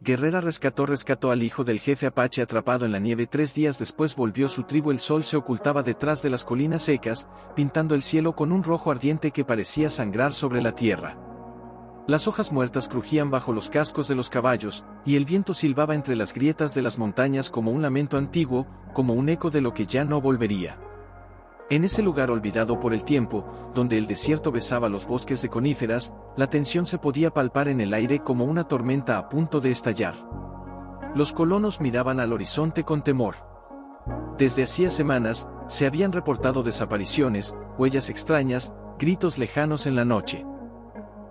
Guerrera rescató al hijo del jefe apache atrapado en la nieve. 3 días después volvió su tribu. El sol se ocultaba detrás de las colinas secas, pintando el cielo con un rojo ardiente que parecía sangrar sobre la tierra. Las hojas muertas crujían bajo los cascos de los caballos, y el viento silbaba entre las grietas de las montañas como un lamento antiguo, como un eco de lo que ya no volvería. En ese lugar olvidado por el tiempo, donde el desierto besaba los bosques de coníferas, la tensión se podía palpar en el aire como una tormenta a punto de estallar. Los colonos miraban al horizonte con temor. Desde hacía semanas, se habían reportado desapariciones, huellas extrañas, gritos lejanos en la noche.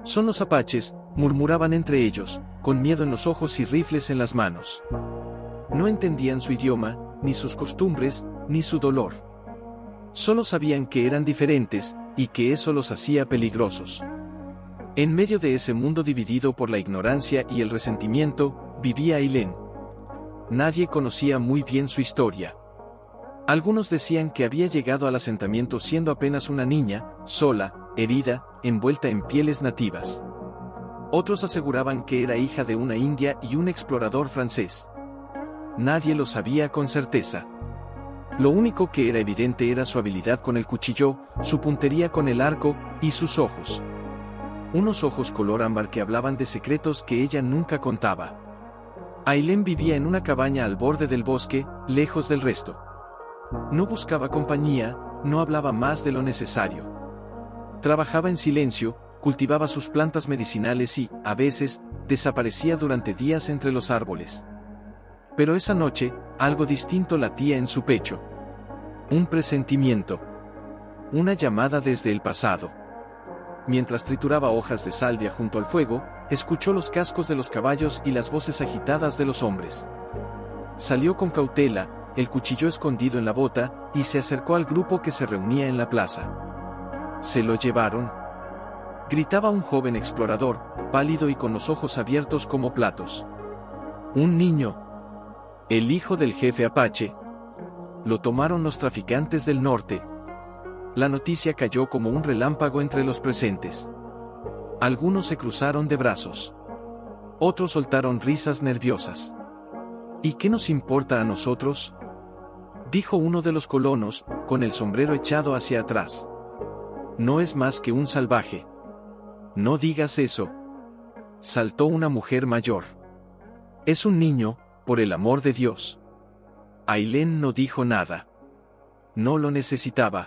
«Son los apaches», murmuraban entre ellos, con miedo en los ojos y rifles en las manos. No entendían su idioma, ni sus costumbres, ni su dolor. Solo sabían que eran diferentes, y que eso los hacía peligrosos. En medio de ese mundo dividido por la ignorancia y el resentimiento, vivía Ailén. Nadie conocía muy bien su historia. Algunos decían que había llegado al asentamiento siendo apenas una niña, sola, herida, envuelta en pieles nativas. Otros aseguraban que era hija de una india y un explorador francés. Nadie lo sabía con certeza. Lo único que era evidente era su habilidad con el cuchillo, su puntería con el arco, y sus ojos. Unos ojos color ámbar que hablaban de secretos que ella nunca contaba. Ailén vivía en una cabaña al borde del bosque, lejos del resto. No buscaba compañía, no hablaba más de lo necesario. Trabajaba en silencio, cultivaba sus plantas medicinales y, a veces, desaparecía durante días entre los árboles. Pero esa noche, algo distinto latía en su pecho. Un presentimiento. Una llamada desde el pasado. Mientras trituraba hojas de salvia junto al fuego, escuchó los cascos de los caballos y las voces agitadas de los hombres. Salió con cautela, el cuchillo escondido en la bota, y se acercó al grupo que se reunía en la plaza. «¿Se lo llevaron?», gritaba un joven explorador, pálido y con los ojos abiertos como platos. «Un niño. El hijo del jefe apache. Lo tomaron los traficantes del norte». La noticia cayó como un relámpago entre los presentes. Algunos se cruzaron de brazos. Otros soltaron risas nerviosas. «¿Y qué nos importa a nosotros?», dijo uno de los colonos, con el sombrero echado hacia atrás. «No es más que un salvaje». «No digas eso», saltó una mujer mayor. «Es un niño, por el amor de Dios». Ailén no dijo nada. No lo necesitaba.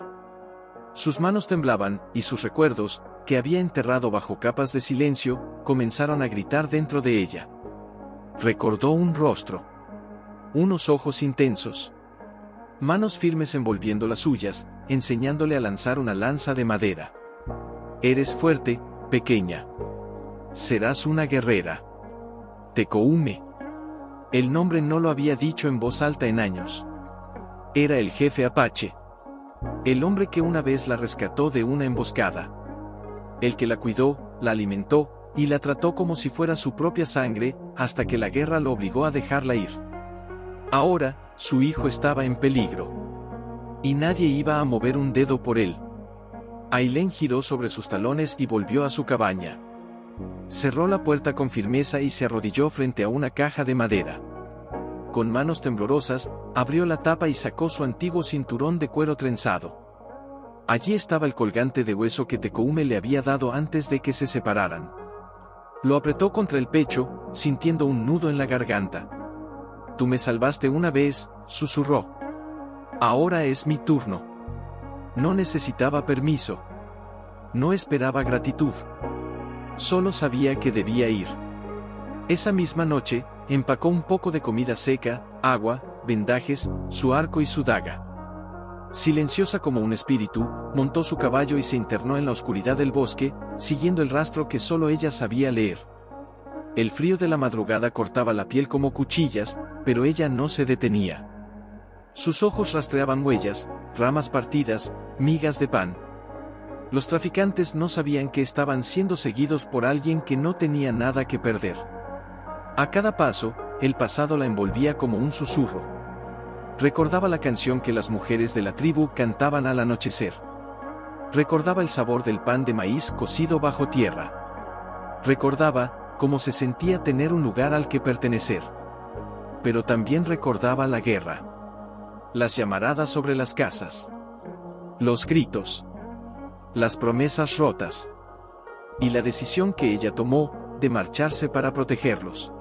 Sus manos temblaban, y sus recuerdos, que había enterrado bajo capas de silencio, comenzaron a gritar dentro de ella. Recordó un rostro. Unos ojos intensos. Manos firmes envolviendo las suyas, enseñándole a lanzar una lanza de madera. «Eres fuerte, pequeña. Serás una guerrera. Tecoume». El nombre no lo había dicho en voz alta en años. Era el jefe apache. El hombre que una vez la rescató de una emboscada. El que la cuidó, la alimentó, y la trató como si fuera su propia sangre, hasta que la guerra lo obligó a dejarla ir. Ahora, su hijo estaba en peligro. Y nadie iba a mover un dedo por él. Ailén giró sobre sus talones y volvió a su cabaña. Cerró la puerta con firmeza y se arrodilló frente a una caja de madera. Con manos temblorosas, abrió la tapa y sacó su antiguo cinturón de cuero trenzado. Allí estaba el colgante de hueso que Tecoume le había dado antes de que se separaran. Lo apretó contra el pecho, sintiendo un nudo en la garganta. «Tú me salvaste una vez», susurró. «Ahora es mi turno». No necesitaba permiso. No esperaba gratitud. Solo sabía que debía ir. Esa misma noche, empacó un poco de comida seca, agua, vendajes, su arco y su daga. Silenciosa como un espíritu, montó su caballo y se internó en la oscuridad del bosque, siguiendo el rastro que solo ella sabía leer. El frío de la madrugada cortaba la piel como cuchillas, pero ella no se detenía. Sus ojos rastreaban huellas, ramas partidas, migas de pan. Los traficantes no sabían que estaban siendo seguidos por alguien que no tenía nada que perder. A cada paso, el pasado la envolvía como un susurro. Recordaba la canción que las mujeres de la tribu cantaban al anochecer. Recordaba el sabor del pan de maíz cocido bajo tierra. Recordaba, como se sentía tener un lugar al que pertenecer. Pero también recordaba la guerra. Las llamaradas sobre las casas. Los gritos. Las promesas rotas. Y la decisión que ella tomó, de marcharse para protegerlos.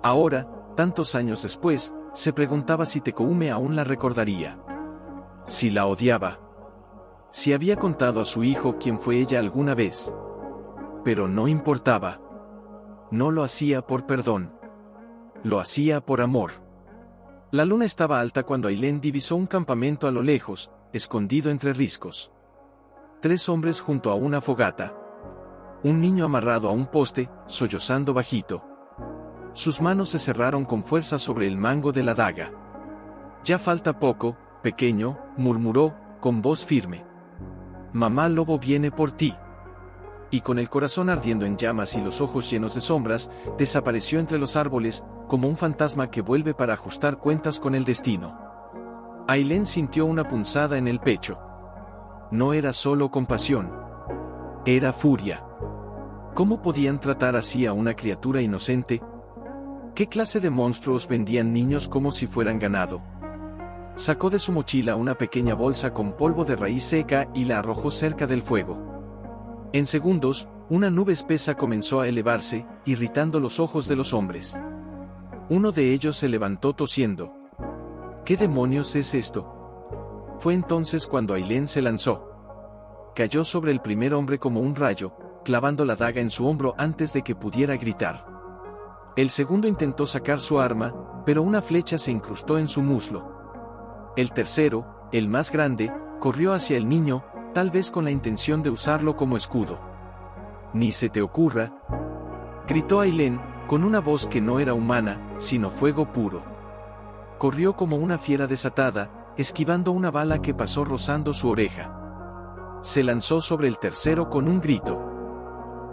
Ahora, tantos años después, se preguntaba si Tekoume aún la recordaría. Si la odiaba. Si había contado a su hijo quién fue ella alguna vez. Pero no importaba. No lo hacía por perdón. Lo hacía por amor. La luna estaba alta cuando Ailén divisó un campamento a lo lejos, escondido entre riscos. 3 hombres junto a una fogata. Un niño amarrado a un poste, sollozando bajito. Sus manos se cerraron con fuerza sobre el mango de la daga. Ya falta poco, pequeño, murmuró, con voz firme. Mamá Lobo viene por ti. Y con el corazón ardiendo en llamas y los ojos llenos de sombras, desapareció entre los árboles, como un fantasma que vuelve para ajustar cuentas con el destino. Ailén sintió una punzada en el pecho. No era solo compasión. Era furia. ¿Cómo podían tratar así a una criatura inocente? ¿Qué clase de monstruos vendían niños como si fueran ganado? Sacó de su mochila una pequeña bolsa con polvo de raíz seca y la arrojó cerca del fuego. En segundos, una nube espesa comenzó a elevarse, irritando los ojos de los hombres. Uno de ellos se levantó tosiendo. ¿Qué demonios es esto? Fue entonces cuando Ailén se lanzó. Cayó sobre el primer hombre como un rayo, clavando la daga en su hombro antes de que pudiera gritar. El segundo intentó sacar su arma, pero una flecha se incrustó en su muslo. El tercero, el más grande, corrió hacia el niño, tal vez con la intención de usarlo como escudo. «Ni se te ocurra», gritó Ailén, con una voz que no era humana, sino fuego puro. Corrió como una fiera desatada, esquivando una bala que pasó rozando su oreja. Se lanzó sobre el tercero con un grito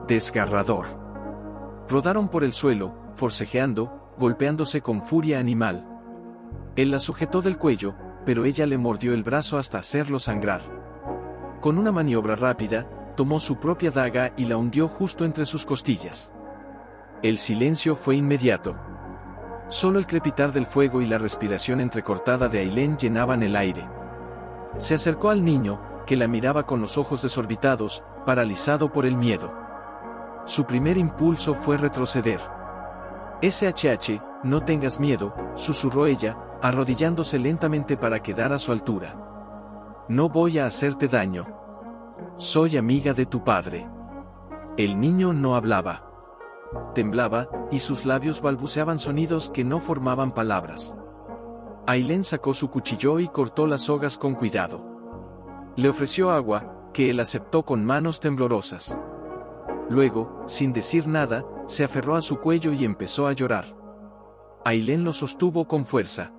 desgarrador. Rodaron por el suelo, forcejeando, golpeándose con furia animal. Él la sujetó del cuello, pero ella le mordió el brazo hasta hacerlo sangrar. Con una maniobra rápida, tomó su propia daga y la hundió justo entre sus costillas. El silencio fue inmediato. Solo el crepitar del fuego y la respiración entrecortada de Ailén llenaban el aire. Se acercó al niño, que la miraba con los ojos desorbitados, paralizado por el miedo. Su primer impulso fue retroceder. «SHH, no tengas miedo», susurró ella, arrodillándose lentamente para quedar a su altura. «No voy a hacerte daño. Soy amiga de tu padre». El niño no hablaba. Temblaba, y sus labios balbuceaban sonidos que no formaban palabras. Ailén sacó su cuchillo y cortó las sogas con cuidado. Le ofreció agua, que él aceptó con manos temblorosas. Luego, sin decir nada, se aferró a su cuello y empezó a llorar. Ailén lo sostuvo con fuerza.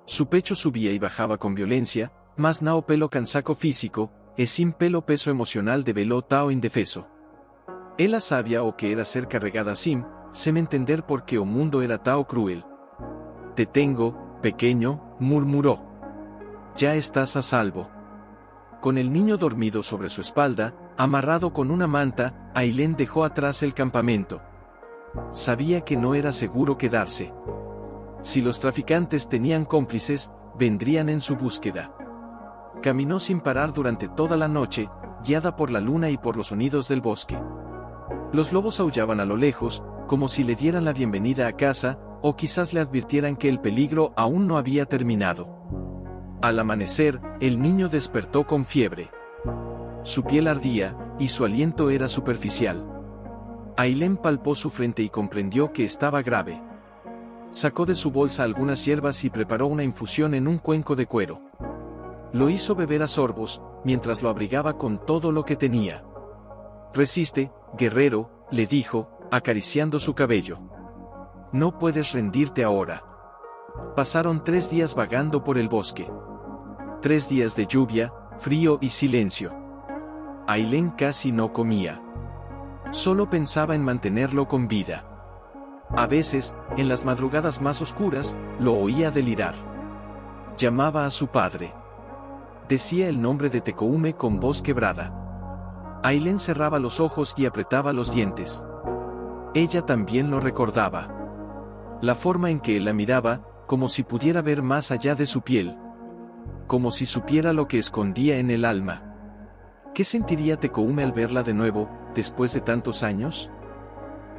Su pecho subía y bajaba con violencia, mas nao pelo cansaco físico, e sin pelo peso emocional de velo tao indefeso. Ela sabia o que era ser carregada sim, sem entender por qué o mundo era tao cruel. «Te tengo, pequeño», murmuró. «Ya estás a salvo». Con el niño dormido sobre su espalda, amarrado con una manta, Ailén dejó atrás el campamento. Sabía que no era seguro quedarse. Si los traficantes tenían cómplices, vendrían en su búsqueda. Caminó sin parar durante toda la noche, guiada por la luna y por los sonidos del bosque. Los lobos aullaban a lo lejos, como si le dieran la bienvenida a casa, o quizás le advirtieran que el peligro aún no había terminado. Al amanecer, el niño despertó con fiebre. Su piel ardía, y su aliento era superficial. Ailén palpó su frente y comprendió que estaba grave. Sacó de su bolsa algunas hierbas y preparó una infusión en un cuenco de cuero. Lo hizo beber a sorbos, mientras lo abrigaba con todo lo que tenía. «Resiste, guerrero», le dijo, acariciando su cabello. «No puedes rendirte ahora». Pasaron 3 días vagando por el bosque. 3 días de lluvia, frío y silencio. Ailén casi no comía. Solo pensaba en mantenerlo con vida. A veces, en las madrugadas más oscuras, lo oía delirar. Llamaba a su padre. Decía el nombre de Tekoume con voz quebrada. Ailén cerraba los ojos y apretaba los dientes. Ella también lo recordaba. La forma en que él la miraba, como si pudiera ver más allá de su piel. Como si supiera lo que escondía en el alma. ¿Qué sentiría Tekoume al verla de nuevo, después de tantos años?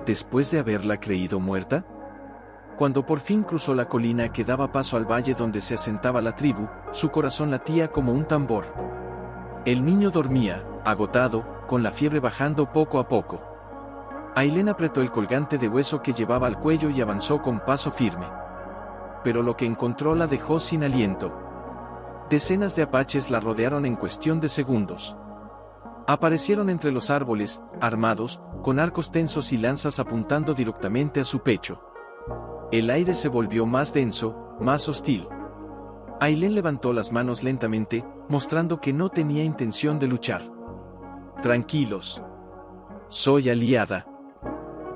¿Después de haberla creído muerta? Cuando por fin cruzó la colina que daba paso al valle donde se asentaba la tribu, su corazón latía como un tambor. El niño dormía, agotado, con la fiebre bajando poco a poco. Ailén apretó el colgante de hueso que llevaba al cuello y avanzó con paso firme. Pero lo que encontró la dejó sin aliento. Decenas de apaches la rodearon en cuestión de segundos. Aparecieron entre los árboles, armados, con arcos tensos y lanzas apuntando directamente a su pecho. El aire se volvió más denso, más hostil. Ailén levantó las manos lentamente, mostrando que no tenía intención de luchar. Tranquilos. Soy aliada.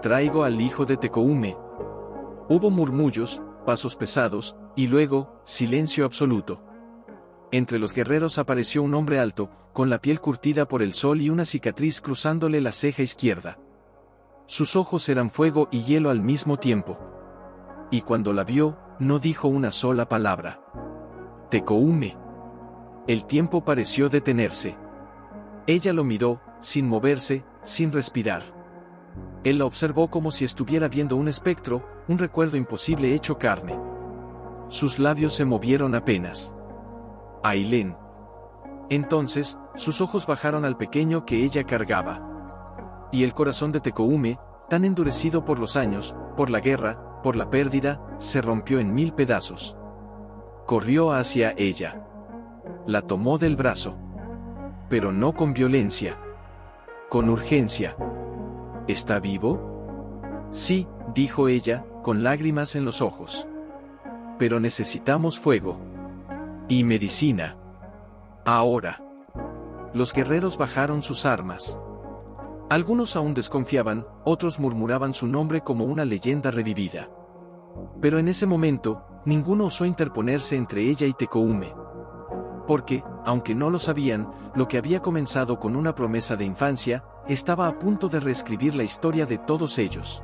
Traigo al hijo de Tekoume. Hubo murmullos, pasos pesados, y luego, silencio absoluto. Entre los guerreros apareció un hombre alto, con la piel curtida por el sol y una cicatriz cruzándole la ceja izquierda. Sus ojos eran fuego y hielo al mismo tiempo. Y cuando la vio, no dijo una sola palabra. Tekoume. El tiempo pareció detenerse. Ella lo miró, sin moverse, sin respirar. Él la observó como si estuviera viendo un espectro, un recuerdo imposible hecho carne. Sus labios se movieron apenas. Ailén. Entonces, sus ojos bajaron al pequeño que ella cargaba. Y el corazón de Tekoume, tan endurecido por los años, por la guerra, por la pérdida, se rompió en 1000 pedazos. Corrió hacia ella. La tomó del brazo. Pero no con violencia. Con urgencia. ¿Está vivo? Sí, dijo ella, con lágrimas en los ojos. Pero necesitamos fuego. Y medicina. Ahora. Los guerreros bajaron sus armas. Algunos aún desconfiaban, otros murmuraban su nombre como una leyenda revivida. Pero en ese momento, ninguno osó interponerse entre ella y Tekoume. Porque, aunque no lo sabían, lo que había comenzado con una promesa de infancia, estaba a punto de reescribir la historia de todos ellos.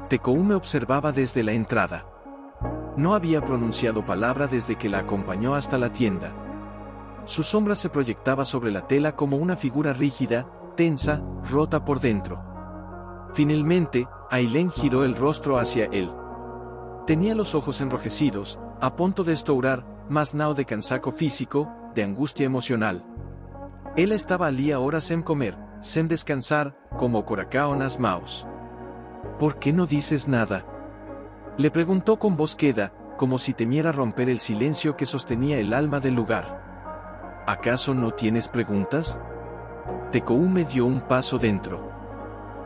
Tekoume observaba desde la entrada. No había pronunciado palabra desde que la acompañó hasta la tienda. Su sombra se proyectaba sobre la tela como una figura rígida, tensa, rota por dentro. Finalmente, Ailén giró el rostro hacia él. Tenía los ojos enrojecidos, a punto de estourar, mas no de cansaco físico, de angustia emocional. Él estaba allí ahora sem comer, sem descansar, como Coracao nas maus. ¿Por qué no dices nada? Le preguntó con voz queda, como si temiera romper el silencio que sostenía el alma del lugar. ¿Acaso no tienes preguntas? Tekoume dio un paso dentro.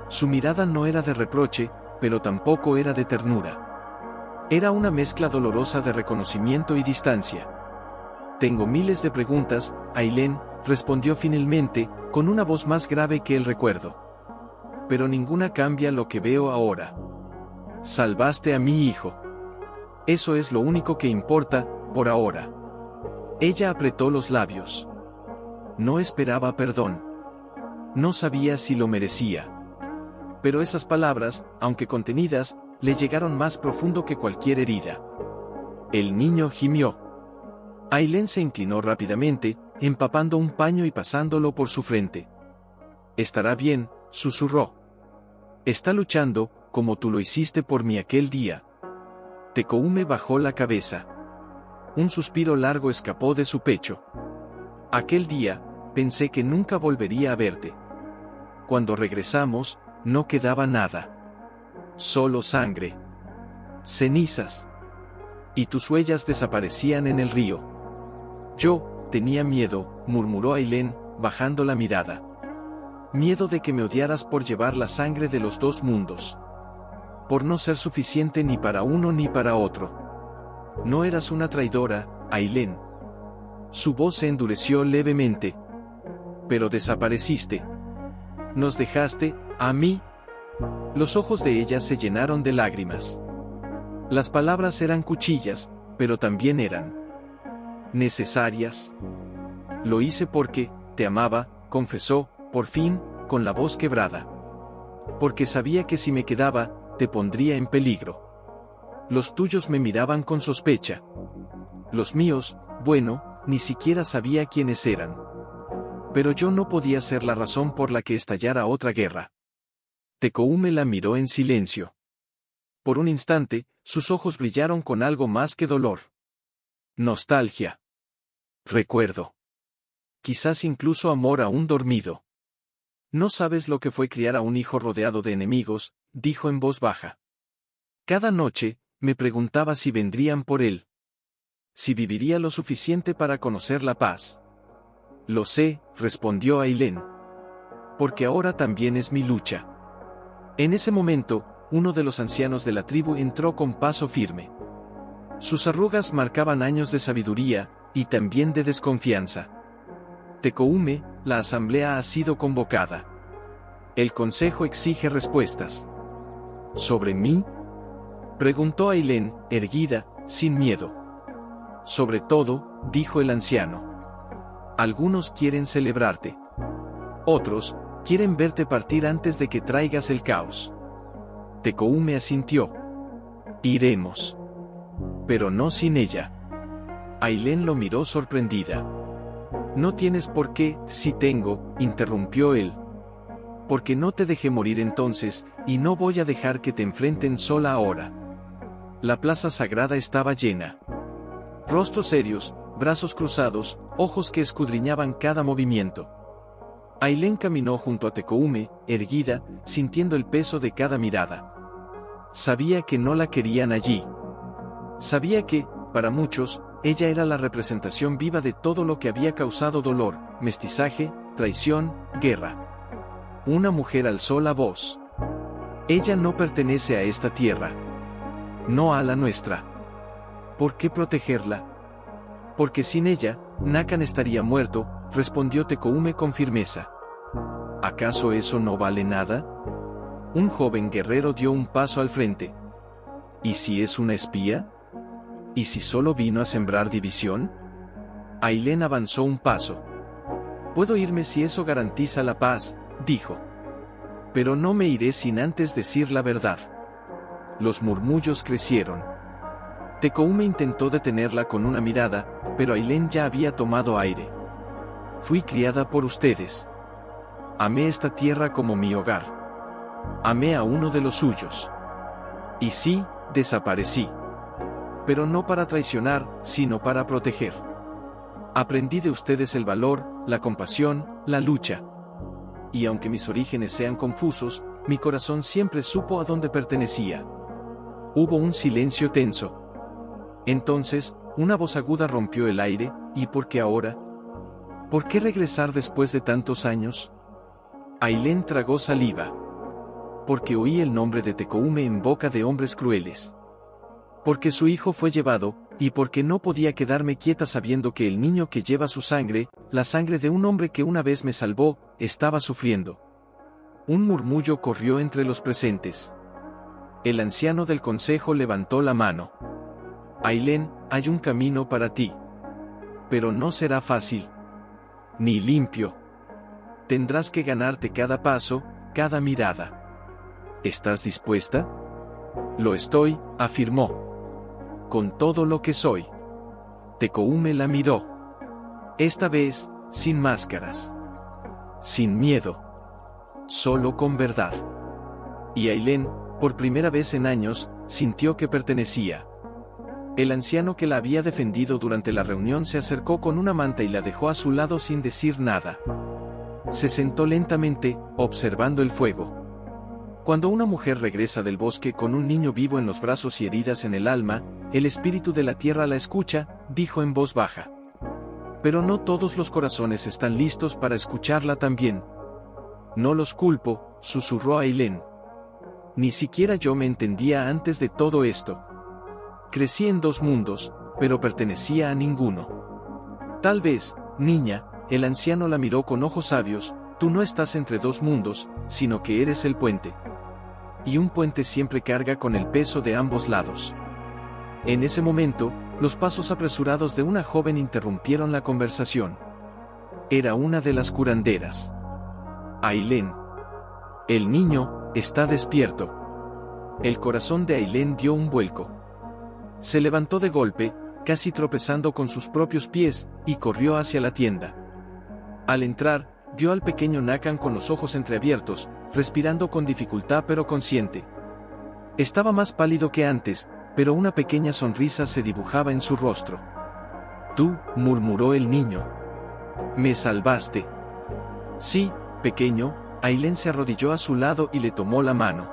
Su mirada no era de reproche, pero tampoco era de ternura. Era una mezcla dolorosa de reconocimiento y distancia. Tengo miles de preguntas, Ailén, respondió finalmente, con una voz más grave que el recuerdo. Pero ninguna cambia lo que veo ahora. Salvaste a mi hijo. Eso es lo único que importa, por ahora. Ella apretó los labios. No esperaba perdón. No sabía si lo merecía. Pero esas palabras, aunque contenidas, le llegaron más profundo que cualquier herida. El niño gimió. Ailén se inclinó rápidamente, empapando un paño y pasándolo por su frente. Estará bien, susurró. Está luchando, como tú lo hiciste por mí aquel día. Tekoume bajó la cabeza. Un suspiro largo escapó de su pecho. Aquel día, pensé que nunca volvería a verte. Cuando regresamos, no quedaba nada. Solo sangre. Cenizas. Y tus huellas desaparecían en el río. Yo, tenía miedo, murmuró Ailén, bajando la mirada. Miedo de que me odiaras por llevar la sangre de los dos mundos. Por no ser suficiente ni para uno ni para otro. No eras una traidora, Ailén. Su voz se endureció levemente. Pero desapareciste. Nos dejaste, a mí. Los ojos de ella se llenaron de lágrimas. Las palabras eran cuchillas, pero también eran necesarias. Lo hice porque te amaba, confesó, por fin, con la voz quebrada. Porque sabía que si me quedaba, te pondría en peligro. Los tuyos me miraban con sospecha. Los míos, bueno, ni siquiera sabía quiénes eran. Pero yo no podía ser la razón por la que estallara otra guerra. Tecoume la miró en silencio. Por un instante, sus ojos brillaron con algo más que dolor. Nostalgia. Recuerdo. Quizás incluso amor aún dormido. No sabes lo que fue criar a un hijo rodeado de enemigos, dijo en voz baja. Cada noche, me preguntaba si vendrían por él. Si viviría lo suficiente para conocer la paz. Lo sé, respondió Ailén. Porque ahora también es mi lucha. En ese momento, uno de los ancianos de la tribu entró con paso firme. Sus arrugas marcaban años de sabiduría, y también de desconfianza. Tecoume, la asamblea ha sido convocada. El consejo exige respuestas. ¿Sobre mí? Preguntó Ailén, erguida, sin miedo. Sobre todo, dijo el anciano. Algunos quieren celebrarte. Otros, quieren verte partir antes de que traigas el caos. Tecoume asintió. Iremos. Pero no sin ella. Ailén lo miró sorprendida. No tienes por qué, si tengo, interrumpió él. Porque no te dejé morir entonces, y no voy a dejar que te enfrenten sola ahora. La plaza sagrada estaba llena. Rostros serios, brazos cruzados, ojos que escudriñaban cada movimiento. Ailén caminó junto a Tecoume, erguida, sintiendo el peso de cada mirada. Sabía que no la querían allí. Sabía que, para muchos, ella era la representación viva de todo lo que había causado dolor, mestizaje, traición, guerra. Una mujer alzó la voz. Ella no pertenece a esta tierra. No a la nuestra. ¿Por qué protegerla? Porque sin ella, Nakan estaría muerto, respondió Tecoume con firmeza. ¿Acaso eso no vale nada? Un joven guerrero dio un paso al frente. ¿Y si es una espía? ¿Y si solo vino a sembrar división? Ailén avanzó un paso. Puedo irme si eso garantiza la paz, dijo. Pero no me iré sin antes decir la verdad. Los murmullos crecieron. Tecoume intentó detenerla con una mirada, pero Ailén ya había tomado aire. Fui criada por ustedes. Amé esta tierra como mi hogar. Amé a uno de los suyos. Y sí, desaparecí. Pero no para traicionar, sino para proteger. Aprendí de ustedes el valor, la compasión, la lucha. Y aunque mis orígenes sean confusos, mi corazón siempre supo a dónde pertenecía. Hubo un silencio tenso. Entonces, una voz aguda rompió el aire, ¿y por qué ahora? ¿Por qué regresar después de tantos años? Ailén tragó saliva. Porque oí el nombre de Tecoume en boca de hombres crueles. Porque su hijo fue llevado, y porque no podía quedarme quieta sabiendo que el niño que lleva su sangre, la sangre de un hombre que una vez me salvó, estaba sufriendo. Un murmullo corrió entre los presentes. El anciano del consejo levantó la mano. Ailén, hay un camino para ti. Pero no será fácil. Ni limpio. Tendrás que ganarte cada paso, cada mirada. ¿Estás dispuesta? Lo estoy, afirmó. Con todo lo que soy. Tecoume la miró. Esta vez, sin máscaras. Sin miedo. Solo con verdad. Y Ailén, por primera vez en años, sintió que pertenecía. El anciano que la había defendido durante la reunión se acercó con una manta y la dejó a su lado sin decir nada. Se sentó lentamente, observando el fuego. Cuando una mujer regresa del bosque con un niño vivo en los brazos y heridas en el alma, el espíritu de la tierra la escucha, dijo en voz baja. Pero no todos los corazones están listos para escucharla también. No los culpo, susurró Ailén. Ni siquiera yo me entendía antes de todo esto. Crecí en dos mundos, pero pertenecía a ninguno. Tal vez, niña, el anciano la miró con ojos sabios, tú no estás entre dos mundos, sino que eres el puente. Y un puente siempre carga con el peso de ambos lados. En ese momento, los pasos apresurados de una joven interrumpieron la conversación. Era una de las curanderas. Ailén. El niño, Está despierto. El corazón de Ailén dio un vuelco. Se levantó de golpe, casi tropezando con sus propios pies, y corrió hacia la tienda. Al entrar, vio al pequeño Nakan con los ojos entreabiertos, respirando con dificultad pero consciente. Estaba más pálido que antes, pero una pequeña sonrisa se dibujaba en su rostro. «Tú», murmuró el niño. «Me salvaste». «Sí, pequeño», Ailén se arrodilló a su lado y le tomó la mano.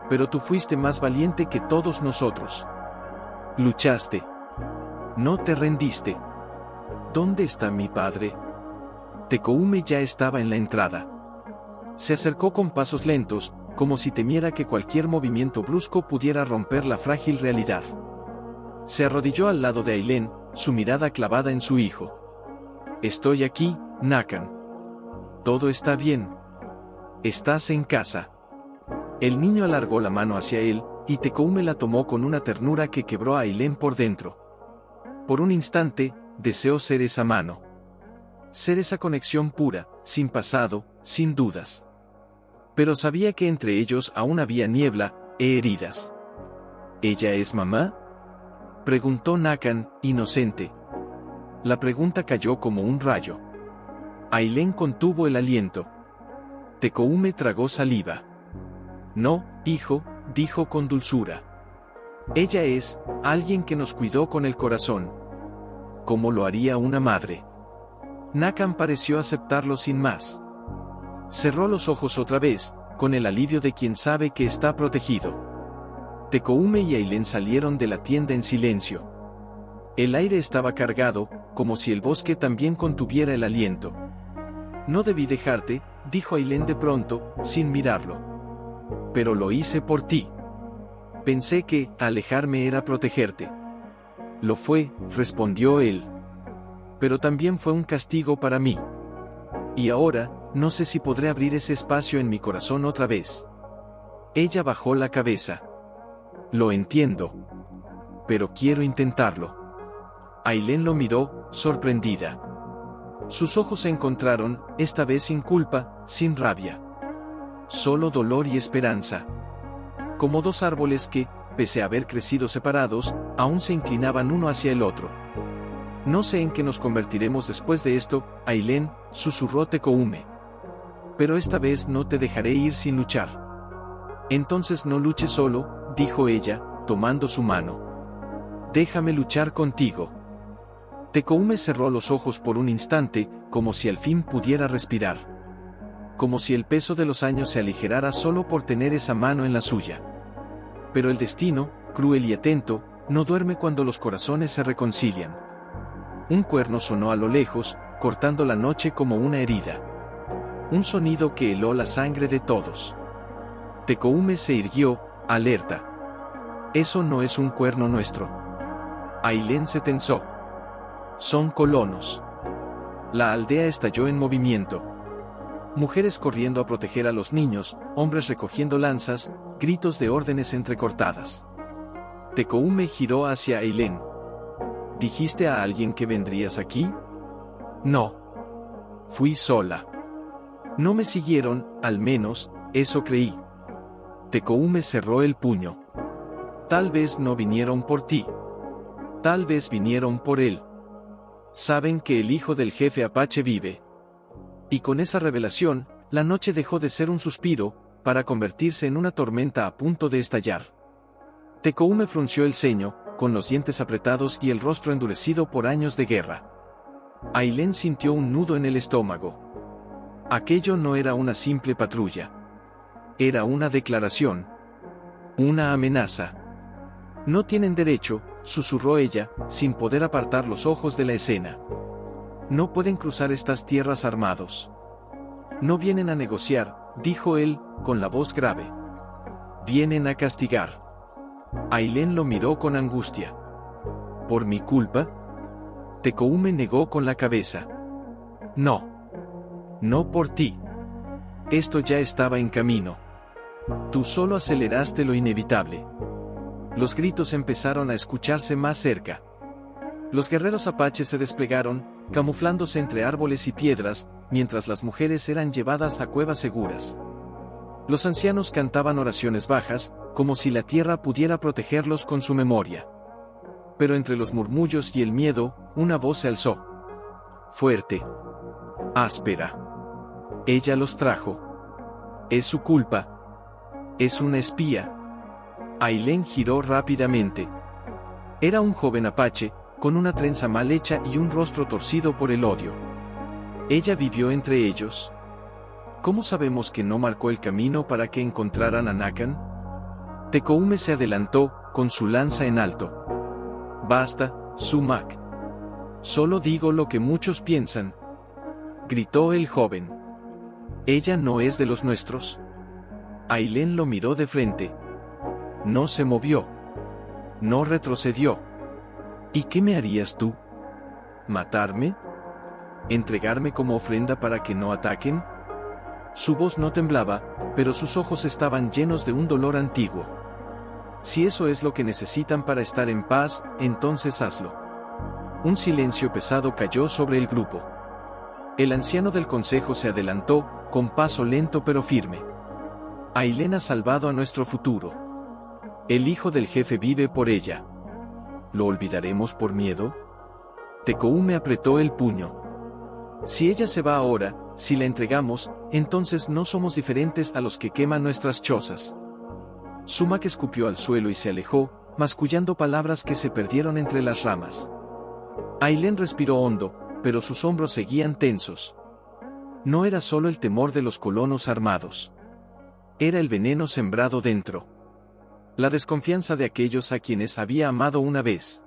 «Pero tú fuiste más valiente que todos nosotros. Luchaste. No te rendiste. ¿Dónde está mi padre?» Tekoume ya estaba en la entrada. Se acercó con pasos lentos, como si temiera que cualquier movimiento brusco pudiera romper la frágil realidad. Se arrodilló al lado de Ailén, su mirada clavada en su hijo. «Estoy aquí, Nakan. Todo está bien. Estás en casa». El niño alargó la mano hacia él, y Tekoume la tomó con una ternura que quebró a Ailén por dentro. Por un instante, deseó ser esa mano. Ser esa conexión pura, sin pasado, sin dudas. Pero sabía que entre ellos aún había niebla, e heridas. ¿Ella es mamá?, preguntó Nakan, inocente. La pregunta cayó como un rayo. Ailén contuvo el aliento. Tekoume tragó saliva. «No, hijo», dijo con dulzura. «Ella es alguien que nos cuidó con el corazón. Como lo haría una madre». Nakan pareció aceptarlo sin más. Cerró los ojos otra vez, con el alivio de quien sabe que está protegido. Tekoume y Ailén salieron de la tienda en silencio. El aire estaba cargado, como si el bosque también contuviera el aliento. «No debí dejarte», dijo Ailén de pronto, sin mirarlo. «Pero lo hice por ti. Pensé que alejarme era protegerte». «Lo fue», respondió él. «Pero también fue un castigo para mí. Y ahora, no sé si podré abrir ese espacio en mi corazón otra vez». Ella bajó la cabeza. «Lo entiendo. Pero quiero intentarlo». Ailén lo miró, sorprendida. Sus ojos se encontraron, esta vez sin culpa, sin rabia. Solo dolor y esperanza. Como dos árboles que, pese a haber crecido separados, aún se inclinaban uno hacia el otro. «No sé en qué nos convertiremos después de esto, Ailén», susurró Tekoume. «Pero esta vez no te dejaré ir sin luchar». «Entonces no luches solo», dijo ella, tomando su mano. «Déjame luchar contigo». Tekoume cerró los ojos por un instante, como si al fin pudiera respirar. Como si el peso de los años se aligerara solo por tener esa mano en la suya. Pero el destino, cruel y atento, no duerme cuando los corazones se reconcilian. Un cuerno sonó a lo lejos, cortando la noche como una herida. Un sonido que heló la sangre de todos. Tekoume se irguió, alerta. «Eso no es un cuerno nuestro». Ailén se tensó. «Son colonos». La aldea estalló en movimiento. Mujeres corriendo a proteger a los niños, hombres recogiendo lanzas, gritos de órdenes entrecortadas. Tekoume giró hacia Ailén. «¿Dijiste a alguien que vendrías aquí?» «No. Fui sola. No me siguieron, al menos, eso creí». Tekoume cerró el puño. «Tal vez no vinieron por ti. Tal vez vinieron por él. Saben que el hijo del jefe Apache vive». Y con esa revelación, la noche dejó de ser un suspiro, para convertirse en una tormenta a punto de estallar. Tekoume frunció el ceño, con los dientes apretados y el rostro endurecido por años de guerra. Ailén sintió un nudo en el estómago. Aquello no era una simple patrulla. Era una declaración. Una amenaza. «No tienen derecho», susurró ella, sin poder apartar los ojos de la escena. «No pueden cruzar estas tierras armados». «No vienen a negociar», dijo él, con la voz grave. «Vienen a castigar». Ailén lo miró con angustia. «¿Por mi culpa?». Tekoume negó con la cabeza. «No. No por ti. Esto ya estaba en camino. Tú solo aceleraste lo inevitable». Los gritos empezaron a escucharse más cerca. Los guerreros apaches se desplegaron, camuflándose entre árboles y piedras, mientras las mujeres eran llevadas a cuevas seguras. Los ancianos cantaban oraciones bajas, como si la tierra pudiera protegerlos con su memoria. Pero entre los murmullos y el miedo, una voz se alzó. Fuerte. Áspera. Ella los trajo. Es su culpa. Es una espía. Ailén giró rápidamente. Era un joven apache, con una trenza mal hecha y un rostro torcido por el odio. Ella vivió entre ellos. ¿Cómo sabemos que no marcó el camino para que encontraran a Nakan? Tekoume se adelantó, con su lanza en alto. Basta, Sumac. Solo digo lo que muchos piensan. Gritó el joven. Ella no es de los nuestros. Ailén lo miró de frente. No se movió. No retrocedió. ¿Y qué me harías tú? ¿Matarme? ¿Entregarme como ofrenda para que no ataquen? Su voz no temblaba, pero sus ojos estaban llenos de un dolor antiguo. Si eso es lo que necesitan para estar en paz, entonces hazlo. Un silencio pesado cayó sobre el grupo. El anciano del consejo se adelantó, con paso lento pero firme. Ailén ha salvado a nuestro futuro. El hijo del jefe vive por ella. ¿Lo olvidaremos por miedo? Tekoume apretó el puño. Si ella se va ahora, si la entregamos, entonces no somos diferentes a los que queman nuestras chozas. Sumac escupió al suelo y se alejó, mascullando palabras que se perdieron entre las ramas. Ailén respiró hondo, pero sus hombros seguían tensos. No era solo el temor de los colonos armados. Era el veneno sembrado dentro. La desconfianza de aquellos a quienes había amado una vez.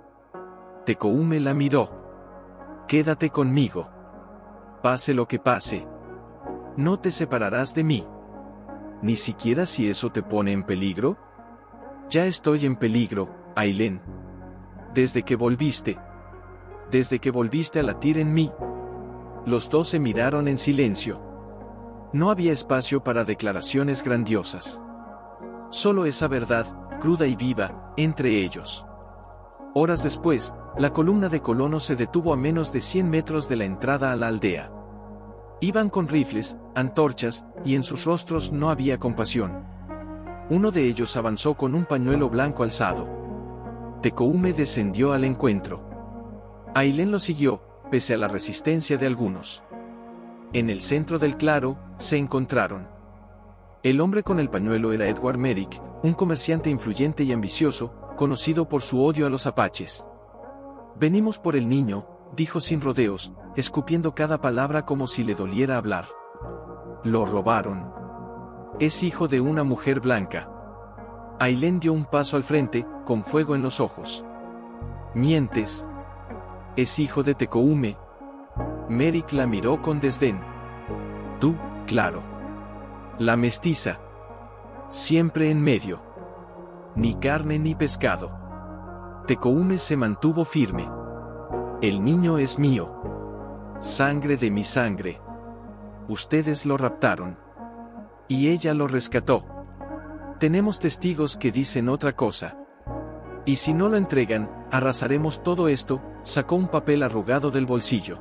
Tekoume la miró. Quédate conmigo. Pase lo que pase. No te separarás de mí. Ni siquiera si eso te pone en peligro. Ya estoy en peligro, Ailén. Desde que volviste. Desde que volviste a latir en mí. Los dos se miraron en silencio. No había espacio para declaraciones grandiosas. Solo esa verdad, cruda y viva, entre ellos. Horas después, la columna de colonos se detuvo a menos de 100 metros de la entrada a la aldea. Iban con rifles, antorchas, y en sus rostros no había compasión. Uno de ellos avanzó con un pañuelo blanco alzado. Tekoume descendió al encuentro. Ailén lo siguió, pese a la resistencia de algunos. En el centro del claro, se encontraron. El hombre con el pañuelo era Edward Merrick, un comerciante influyente y ambicioso, conocido por su odio a los apaches. Venimos por el niño, dijo sin rodeos, escupiendo cada palabra como si le doliera hablar. Lo robaron. Es hijo de una mujer blanca. Ailén dio un paso al frente, con fuego en los ojos. Mientes. Es hijo de Tekoume. Merrick la miró con desdén. Tú, claro. La mestiza. Siempre en medio. Ni carne ni pescado. Tekoume se mantuvo firme. El niño es mío. Sangre de mi sangre. Ustedes lo raptaron. Y ella lo rescató. Tenemos testigos que dicen otra cosa. Y si no lo entregan, arrasaremos todo esto. Sacó un papel arrugado del bolsillo.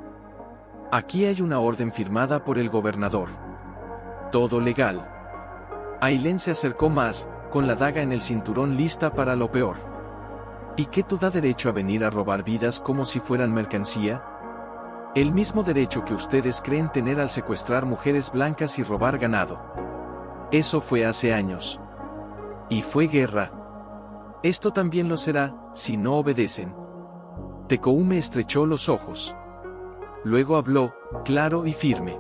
Aquí hay una orden firmada por el gobernador. Todo legal. Ailén se acercó más, con la daga en el cinturón lista para lo peor. ¿Y qué te da derecho a venir a robar vidas como si fueran mercancía? El mismo derecho que ustedes creen tener al secuestrar mujeres blancas y robar ganado. Eso fue hace años. Y fue guerra. Esto también lo será, si no obedecen. Tekoume estrechó los ojos. Luego habló, claro y firme.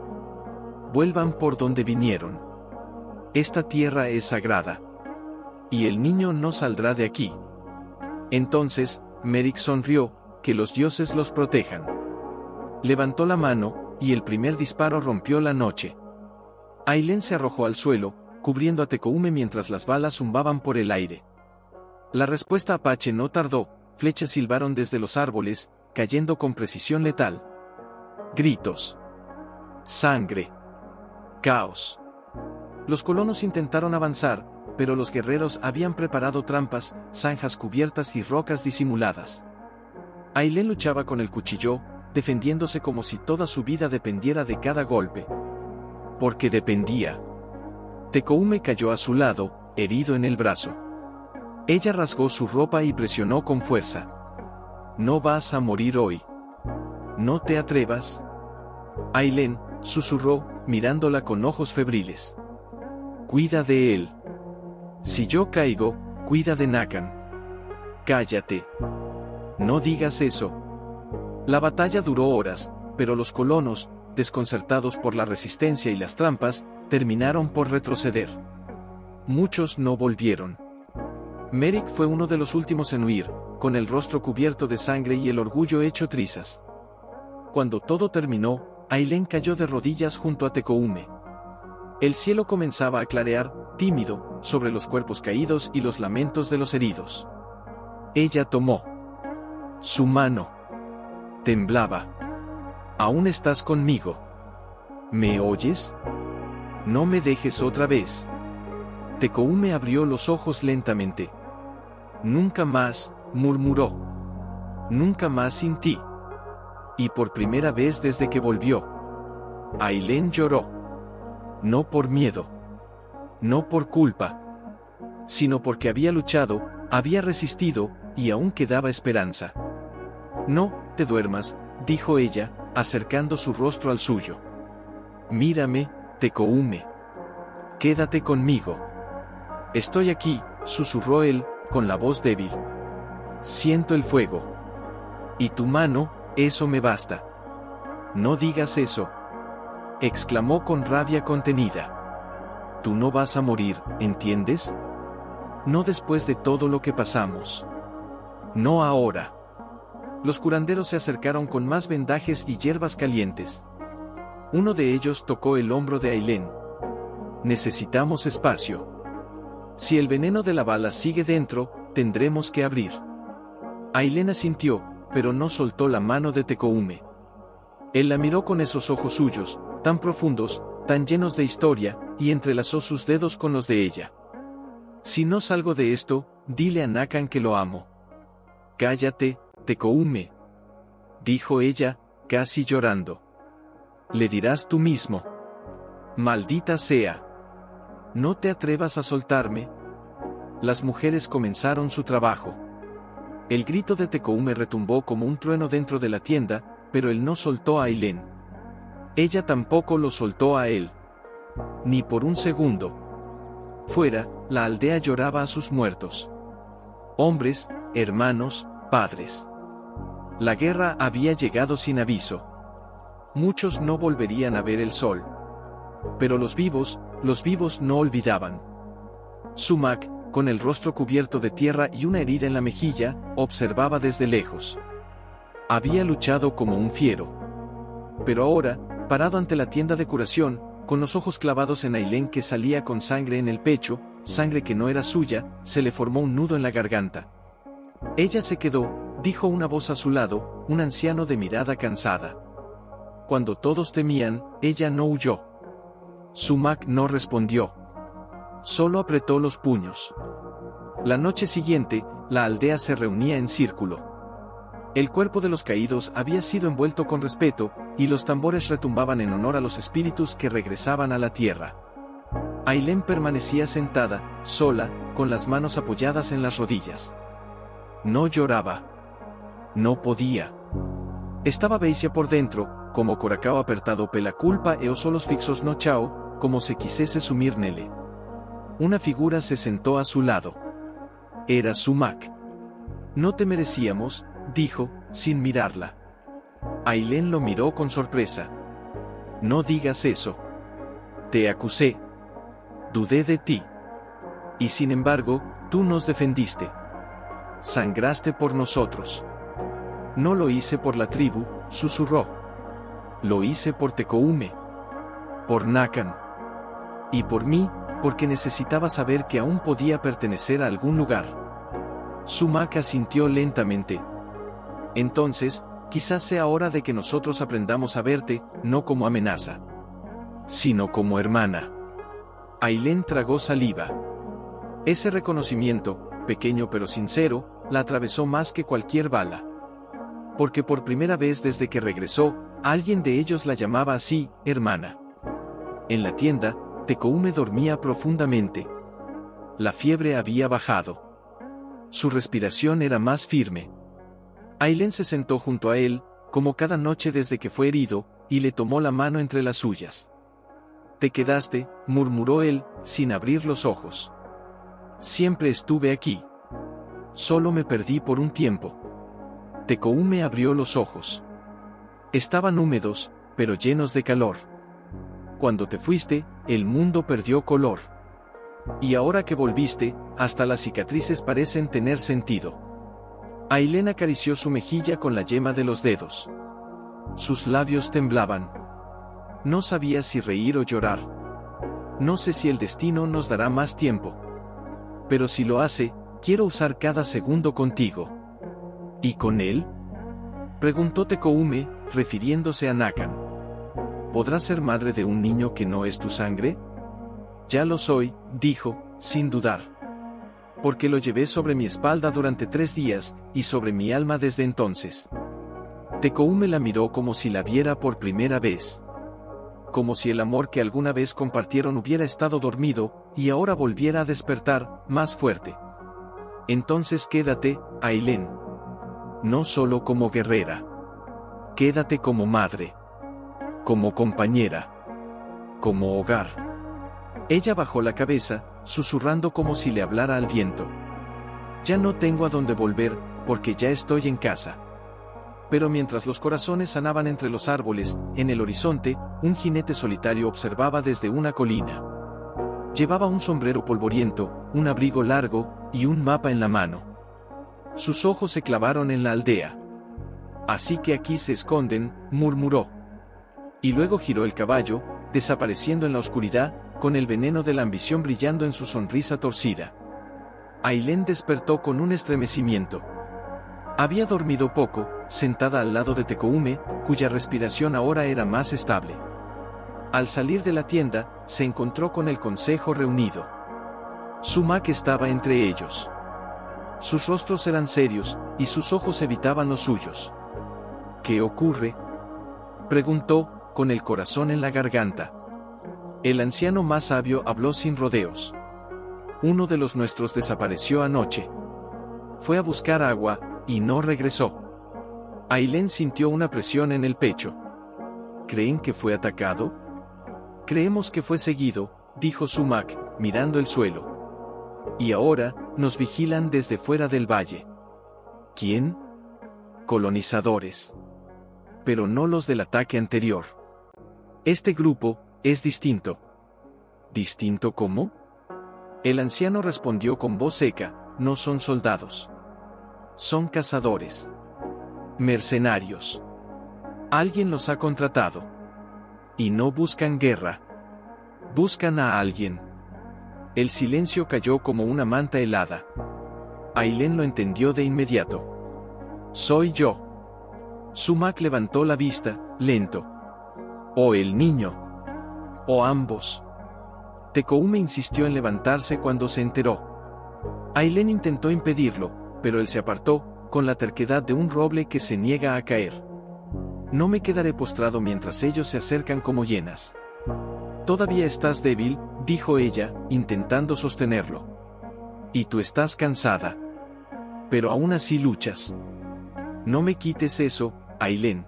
Vuelvan por donde vinieron. Esta tierra es sagrada. Y el niño no saldrá de aquí. Entonces, Merrick sonrió, que los dioses los protejan. Levantó la mano, y el primer disparo rompió la noche. Ailén se arrojó al suelo, cubriendo a Tekoume mientras las balas zumbaban por el aire. La respuesta apache no tardó, flechas silbaron desde los árboles, cayendo con precisión letal. Gritos. Sangre. Caos. Los colonos intentaron avanzar, pero los guerreros habían preparado trampas, zanjas cubiertas y rocas disimuladas. Ailén luchaba con el cuchillo, defendiéndose como si toda su vida dependiera de cada golpe. Porque dependía. Tekoume cayó a su lado, herido en el brazo. Ella rasgó su ropa y presionó con fuerza. «No vas a morir hoy. No te atrevas». Ailén susurró, mirándola con ojos febriles. «Cuida de él. Si yo caigo, cuida de Nakan». «Cállate. No digas eso». La batalla duró horas, pero los colonos, desconcertados por la resistencia y las trampas, terminaron por retroceder. Muchos no volvieron. Merrick fue uno de los últimos en huir, con el rostro cubierto de sangre y el orgullo hecho trizas. Cuando todo terminó, Ailén cayó de rodillas junto a Tekoume. El cielo comenzaba a clarear, tímido, sobre los cuerpos caídos y los lamentos de los heridos. Ella tomó su mano. Temblaba. «¿Aún estás conmigo? ¿Me oyes? No me dejes otra vez». Tekoume abrió los ojos lentamente. «Nunca más», murmuró. «Nunca más sin ti». Y por primera vez desde que volvió. Ailén lloró. No por miedo. No por culpa. Sino porque había luchado, había resistido, y aún quedaba esperanza. «No te duermas», dijo ella, acercando su rostro al suyo. «Mírame, Tekoume. Quédate conmigo». «Estoy aquí», susurró él, con la voz débil. «Siento el fuego. Y tu mano, eso me basta». «No digas eso», exclamó con rabia contenida. «Tú no vas a morir, ¿entiendes? No después de todo lo que pasamos. No ahora». Los curanderos se acercaron con más vendajes y hierbas calientes. Uno de ellos tocó el hombro de Ailén. «Necesitamos espacio. Si el veneno de la bala sigue dentro, tendremos que abrir». Ailén asintió, pero no soltó la mano de Tekoume. Él la miró con esos ojos suyos, tan profundos, tan llenos de historia, y entrelazó sus dedos con los de ella. «Si no salgo de esto, dile a Nakan que lo amo». «Cállate, Tekoume», dijo ella, casi llorando. «Le dirás tú mismo». «Maldita sea. No te atrevas a soltarme». Las mujeres comenzaron su trabajo. El grito de Tekoume retumbó como un trueno dentro de la tienda, pero él no soltó a Ailén. Ella tampoco lo soltó a él. Ni por un segundo. Fuera, la aldea lloraba a sus muertos. Hombres, hermanos, padres. La guerra había llegado sin aviso. Muchos no volverían a ver el sol. Pero los vivos no olvidaban. Sumac, con el rostro cubierto de tierra y una herida en la mejilla, observaba desde lejos. Había luchado como un fiero. Pero ahora, parado ante la tienda de curación, con los ojos clavados en Ailén que salía con sangre en el pecho, sangre que no era suya, se le formó un nudo en la garganta. Ella se quedó, dijo una voz a su lado, un anciano de mirada cansada. Cuando todos temían, ella no huyó. Sumac no respondió. Solo apretó los puños. La noche siguiente, la aldea se reunía en círculo. El cuerpo de los caídos había sido envuelto con respeto, y los tambores retumbaban en honor a los espíritus que regresaban a la tierra. Ailén permanecía sentada, sola, con las manos apoyadas en las rodillas. No lloraba. No podía. Estaba Beisia por dentro, como Coracao apertado pela culpa e os solos fixos no chao, como se quisese sumir nele. Una figura se sentó a su lado. Era Sumac. «No te merecíamos», dijo, sin mirarla. Ailén lo miró con sorpresa. «No digas eso. Te acusé. Dudé de ti. Y sin embargo, tú nos defendiste. Sangraste por nosotros». «No lo hice por la tribu», susurró. «Lo hice por Tekoume. Por Nakan. Y por mí, porque necesitaba saber que aún podía pertenecer a algún lugar». Sumac asintió lentamente. «Entonces, quizás sea hora de que nosotros aprendamos a verte, no como amenaza, sino como hermana». Ailén tragó saliva. Ese reconocimiento, pequeño pero sincero, la atravesó más que cualquier bala. Porque por primera vez desde que regresó, alguien de ellos la llamaba así, hermana. En la tienda, Tekoume dormía profundamente. La fiebre había bajado. Su respiración era más firme. Ailén se sentó junto a él, como cada noche desde que fue herido, y le tomó la mano entre las suyas. «Te quedaste», murmuró él, sin abrir los ojos. «Siempre estuve aquí. Solo me perdí por un tiempo». Tekoume abrió los ojos. Estaban húmedos, pero llenos de calor. «Cuando te fuiste, el mundo perdió color. Y ahora que volviste, hasta las cicatrices parecen tener sentido». Ailén acarició su mejilla con la yema de los dedos. Sus labios temblaban. No sabía si reír o llorar. «No sé si el destino nos dará más tiempo. Pero si lo hace, quiero usar cada segundo contigo». «¿Y con él?», preguntó Tekoume, refiriéndose a Nakan. «¿Podrás ser madre de un niño que no es tu sangre?». «Ya lo soy», dijo, sin dudar. «Porque lo llevé sobre mi espalda durante 3 días, y sobre mi alma desde entonces». Tekoume la miró como si la viera por primera vez. Como si el amor que alguna vez compartieron hubiera estado dormido, y ahora volviera a despertar, más fuerte. «Entonces quédate, Ailén. No solo como guerrera. Quédate como madre. Como compañera. Como hogar». Ella bajó la cabeza, susurrando como si le hablara al viento. «Ya no tengo a dónde volver, porque ya estoy en casa». Pero mientras los corazones sanaban entre los árboles, en el horizonte, un jinete solitario observaba desde una colina. Llevaba un sombrero polvoriento, un abrigo largo, y un mapa en la mano. Sus ojos se clavaron en la aldea. «Así que aquí se esconden», murmuró. Y luego giró el caballo, desapareciendo en la oscuridad, con el veneno de la ambición brillando en su sonrisa torcida. Ailén despertó con un estremecimiento. Había dormido poco, sentada al lado de Tekoume, cuya respiración ahora era más estable. Al salir de la tienda, se encontró con el consejo reunido. Sumac estaba entre ellos. Sus rostros eran serios, y sus ojos evitaban los suyos. «¿Qué ocurre?», preguntó, con el corazón en la garganta. El anciano más sabio habló sin rodeos. «Uno de los nuestros desapareció anoche. Fue a buscar agua, y no regresó». Ailén sintió una presión en el pecho. «¿Creen que fue atacado?». «Creemos que fue seguido», dijo Sumac, mirando el suelo. «Y ahora, nos vigilan desde fuera del valle». «¿Quién?». «Colonizadores. Pero no los del ataque anterior. Este grupo es distinto». «¿Distinto cómo?». El anciano respondió con voz seca: «No son soldados. Son cazadores. Mercenarios. Alguien los ha contratado. Y no buscan guerra. Buscan a alguien». El silencio cayó como una manta helada. Ailén lo entendió de inmediato. «Soy yo». Sumac levantó la vista, lento. «¿O el niño? ¿O ambos?». Tekoume insistió en levantarse cuando se enteró. Ailén intentó impedirlo, pero él se apartó, con la terquedad de un roble que se niega a caer. «No me quedaré postrado mientras ellos se acercan como hienas». «Todavía estás débil», dijo ella, intentando sostenerlo. «Y tú estás cansada. Pero aún así luchas. No me quites eso, Ailén».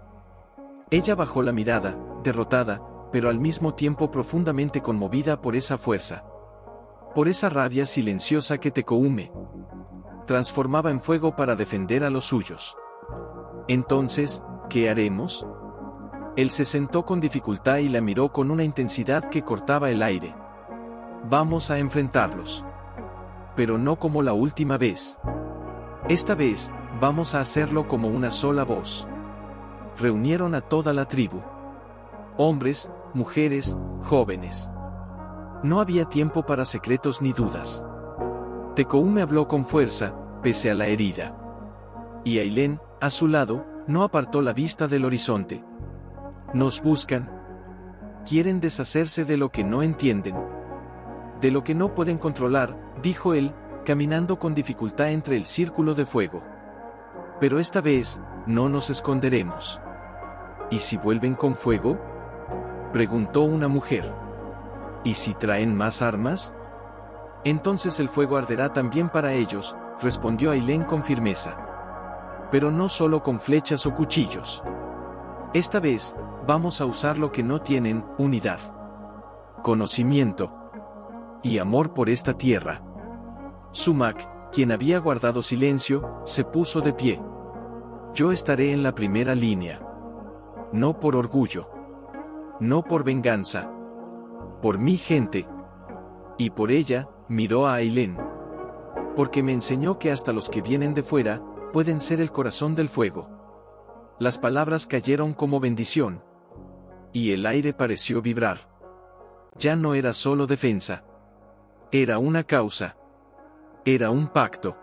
Ella bajó la mirada, derrotada, pero al mismo tiempo profundamente conmovida por esa fuerza. Por esa rabia silenciosa que Tekoume transformaba en fuego para defender a los suyos. «Entonces, ¿qué haremos?». Él se sentó con dificultad y la miró con una intensidad que cortaba el aire. «Vamos a enfrentarlos. Pero no como la última vez. Esta vez, vamos a hacerlo como una sola voz». Reunieron a toda la tribu. Hombres, mujeres, jóvenes. No había tiempo para secretos ni dudas. Tekoume habló con fuerza, pese a la herida. Y Ailén, a su lado, no apartó la vista del horizonte. «Nos buscan. Quieren deshacerse de lo que no entienden. De lo que no pueden controlar», dijo él, caminando con dificultad entre el círculo de fuego. «Pero esta vez, no nos esconderemos». «¿Y si vuelven con fuego?», preguntó una mujer. ¿Y si traen más armas? Entonces el fuego arderá también para ellos, respondió Ailén con firmeza. Pero no solo con flechas o cuchillos. Esta vez, vamos a usar lo que no tienen: unidad, conocimiento y amor por esta tierra. Sumac, quien había guardado silencio, se puso de pie. Yo estaré en la primera línea. No por orgullo. No por venganza. Por mi gente. Y por ella, miró a Ailén. Porque me enseñó que hasta los que vienen de fuera, pueden ser el corazón del fuego. Las palabras cayeron como bendición. Y el aire pareció vibrar. Ya no era solo defensa. Era una causa. Era un pacto.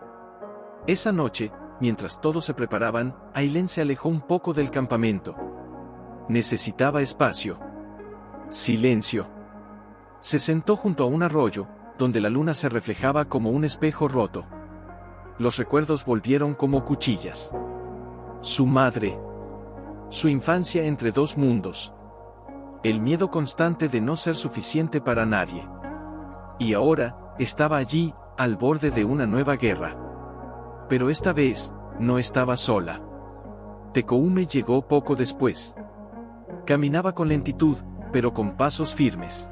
Esa noche, mientras todos se preparaban, Ailén se alejó un poco del campamento. Necesitaba espacio. Silencio. Se sentó junto a un arroyo, donde la luna se reflejaba como un espejo roto. Los recuerdos volvieron como cuchillas. Su madre. Su infancia entre dos mundos. El miedo constante de no ser suficiente para nadie. Y ahora, estaba allí, al borde de una nueva guerra. Pero esta vez, no estaba sola. Tekoume llegó poco después. Caminaba con lentitud, pero con pasos firmes.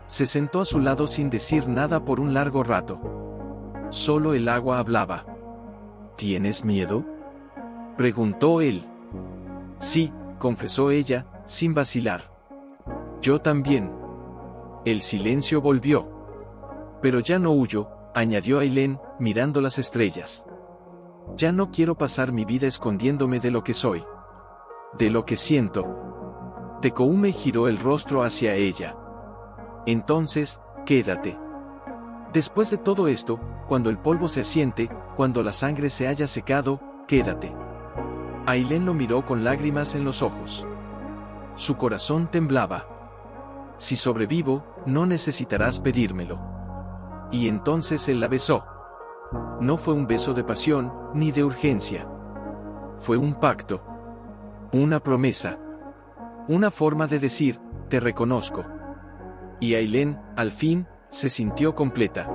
Se sentó a su lado sin decir nada por un largo rato. Solo el agua hablaba. ¿Tienes miedo?, preguntó él. Sí, confesó ella, sin vacilar. Yo también. El silencio volvió. Pero ya no huyo, añadió Ailén, mirando las estrellas. Ya no quiero pasar mi vida escondiéndome de lo que soy. De lo que siento. Tekoume giró el rostro hacia ella. Entonces, quédate. Después de todo esto, cuando el polvo se asiente, cuando la sangre se haya secado, quédate. Ailén lo miró con lágrimas en los ojos. Su corazón temblaba. Si sobrevivo, no necesitarás pedírmelo. Y entonces él la besó. No fue un beso de pasión, ni de urgencia. Fue un pacto. Una promesa. Una forma de decir, te reconozco. Y Ailén, al fin, se sintió completa.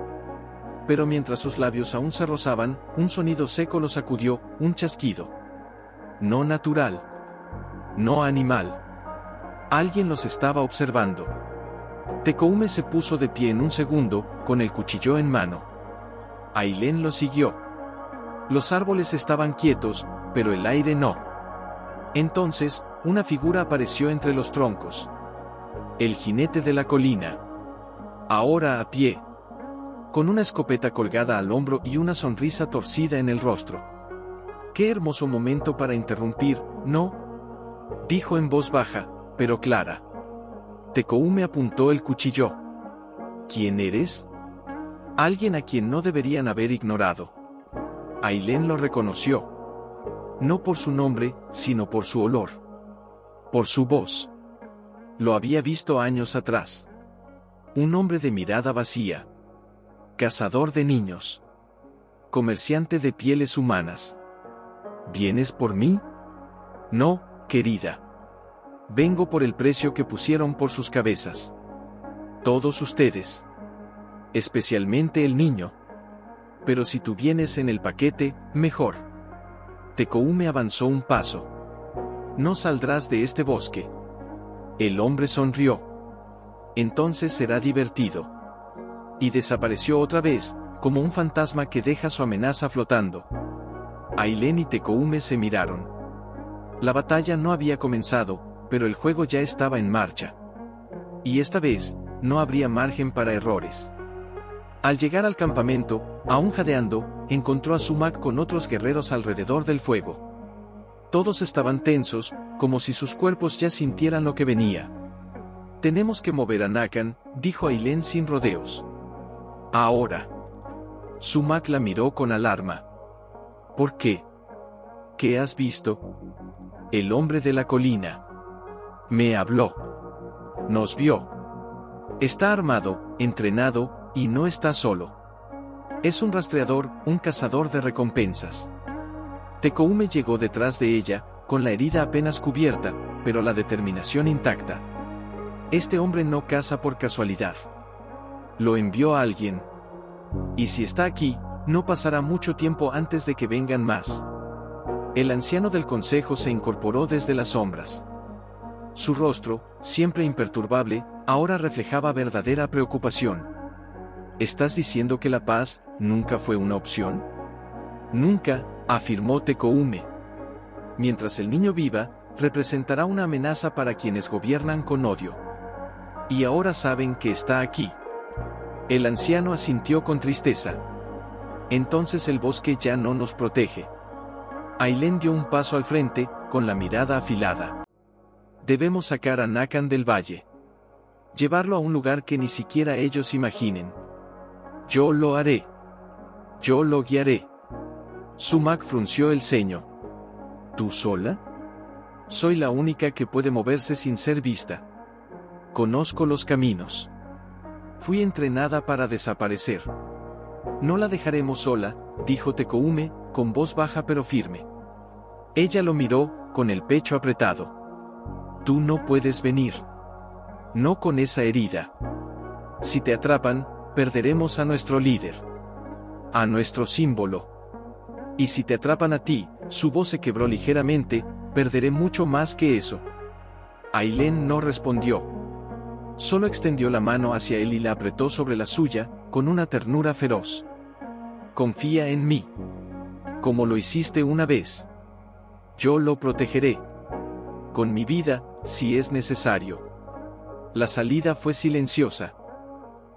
Pero mientras sus labios aún se rozaban, un sonido seco lo sacudió, un chasquido. No natural. No animal. Alguien los estaba observando. Tekoume se puso de pie en un segundo, con el cuchillo en mano. Ailén lo siguió. Los árboles estaban quietos, pero el aire no. Entonces, una figura apareció entre los troncos. El jinete de la colina. Ahora a pie. Con una escopeta colgada al hombro y una sonrisa torcida en el rostro. ¡Qué hermoso momento para interrumpir, ¿no?, dijo en voz baja, pero clara. Tekoume apuntó el cuchillo. ¿Quién eres? Alguien a quien no deberían haber ignorado. Ailén lo reconoció. No por su nombre, sino por su olor. Por su voz. Lo había visto años atrás. Un hombre de mirada vacía. Cazador de niños. Comerciante de pieles humanas. ¿Vienes por mí? No, querida. Vengo por el precio que pusieron por sus cabezas. Todos ustedes. Especialmente el niño. Pero si tú vienes en el paquete, mejor. Tekoume avanzó un paso. No saldrás de este bosque. El hombre sonrió. Entonces será divertido. Y desapareció otra vez, como un fantasma que deja su amenaza flotando. Ailén y Tekoume se miraron. La batalla no había comenzado, pero el juego ya estaba en marcha. Y esta vez, no habría margen para errores. Al llegar al campamento, aún jadeando, encontró a Sumac con otros guerreros alrededor del fuego. Todos estaban tensos, como si sus cuerpos ya sintieran lo que venía. Tenemos que mover a Nakan, dijo Ailén sin rodeos. Ahora. Sumac la miró con alarma. ¿Por qué? ¿Qué has visto? El hombre de la colina. Me habló. Nos vio. Está armado, entrenado, y no está solo. Es un rastreador, un cazador de recompensas. Tekoume llegó detrás de ella, con la herida apenas cubierta, pero la determinación intacta. Este hombre no caza por casualidad. Lo envió a alguien. Y si está aquí, no pasará mucho tiempo antes de que vengan más. El anciano del consejo se incorporó desde las sombras. Su rostro, siempre imperturbable, ahora reflejaba verdadera preocupación. ¿Estás diciendo que la paz nunca fue una opción? Nunca, afirmó Tekoume. Mientras el niño viva, representará una amenaza para quienes gobiernan con odio. Y ahora saben que está aquí. El anciano asintió con tristeza. Entonces el bosque ya no nos protege. Ailén dio un paso al frente, con la mirada afilada. Debemos sacar a Nakan del valle. Llevarlo a un lugar que ni siquiera ellos imaginen. Yo lo haré. Yo lo guiaré. Sumac frunció el ceño. ¿Tú sola? Soy la única que puede moverse sin ser vista. Conozco los caminos. Fui entrenada para desaparecer. No la dejaremos sola, dijo Tekoume, con voz baja pero firme. Ella lo miró, con el pecho apretado. Tú no puedes venir. No con esa herida. Si te atrapan, perderemos a nuestro líder. A nuestro símbolo. Y si te atrapan a ti, su voz se quebró ligeramente, perderé mucho más que eso. Ailén no respondió. Solo extendió la mano hacia él y la apretó sobre la suya, con una ternura feroz. Confía en mí. Como lo hiciste una vez. Yo lo protegeré. Con mi vida, si es necesario. La salida fue silenciosa.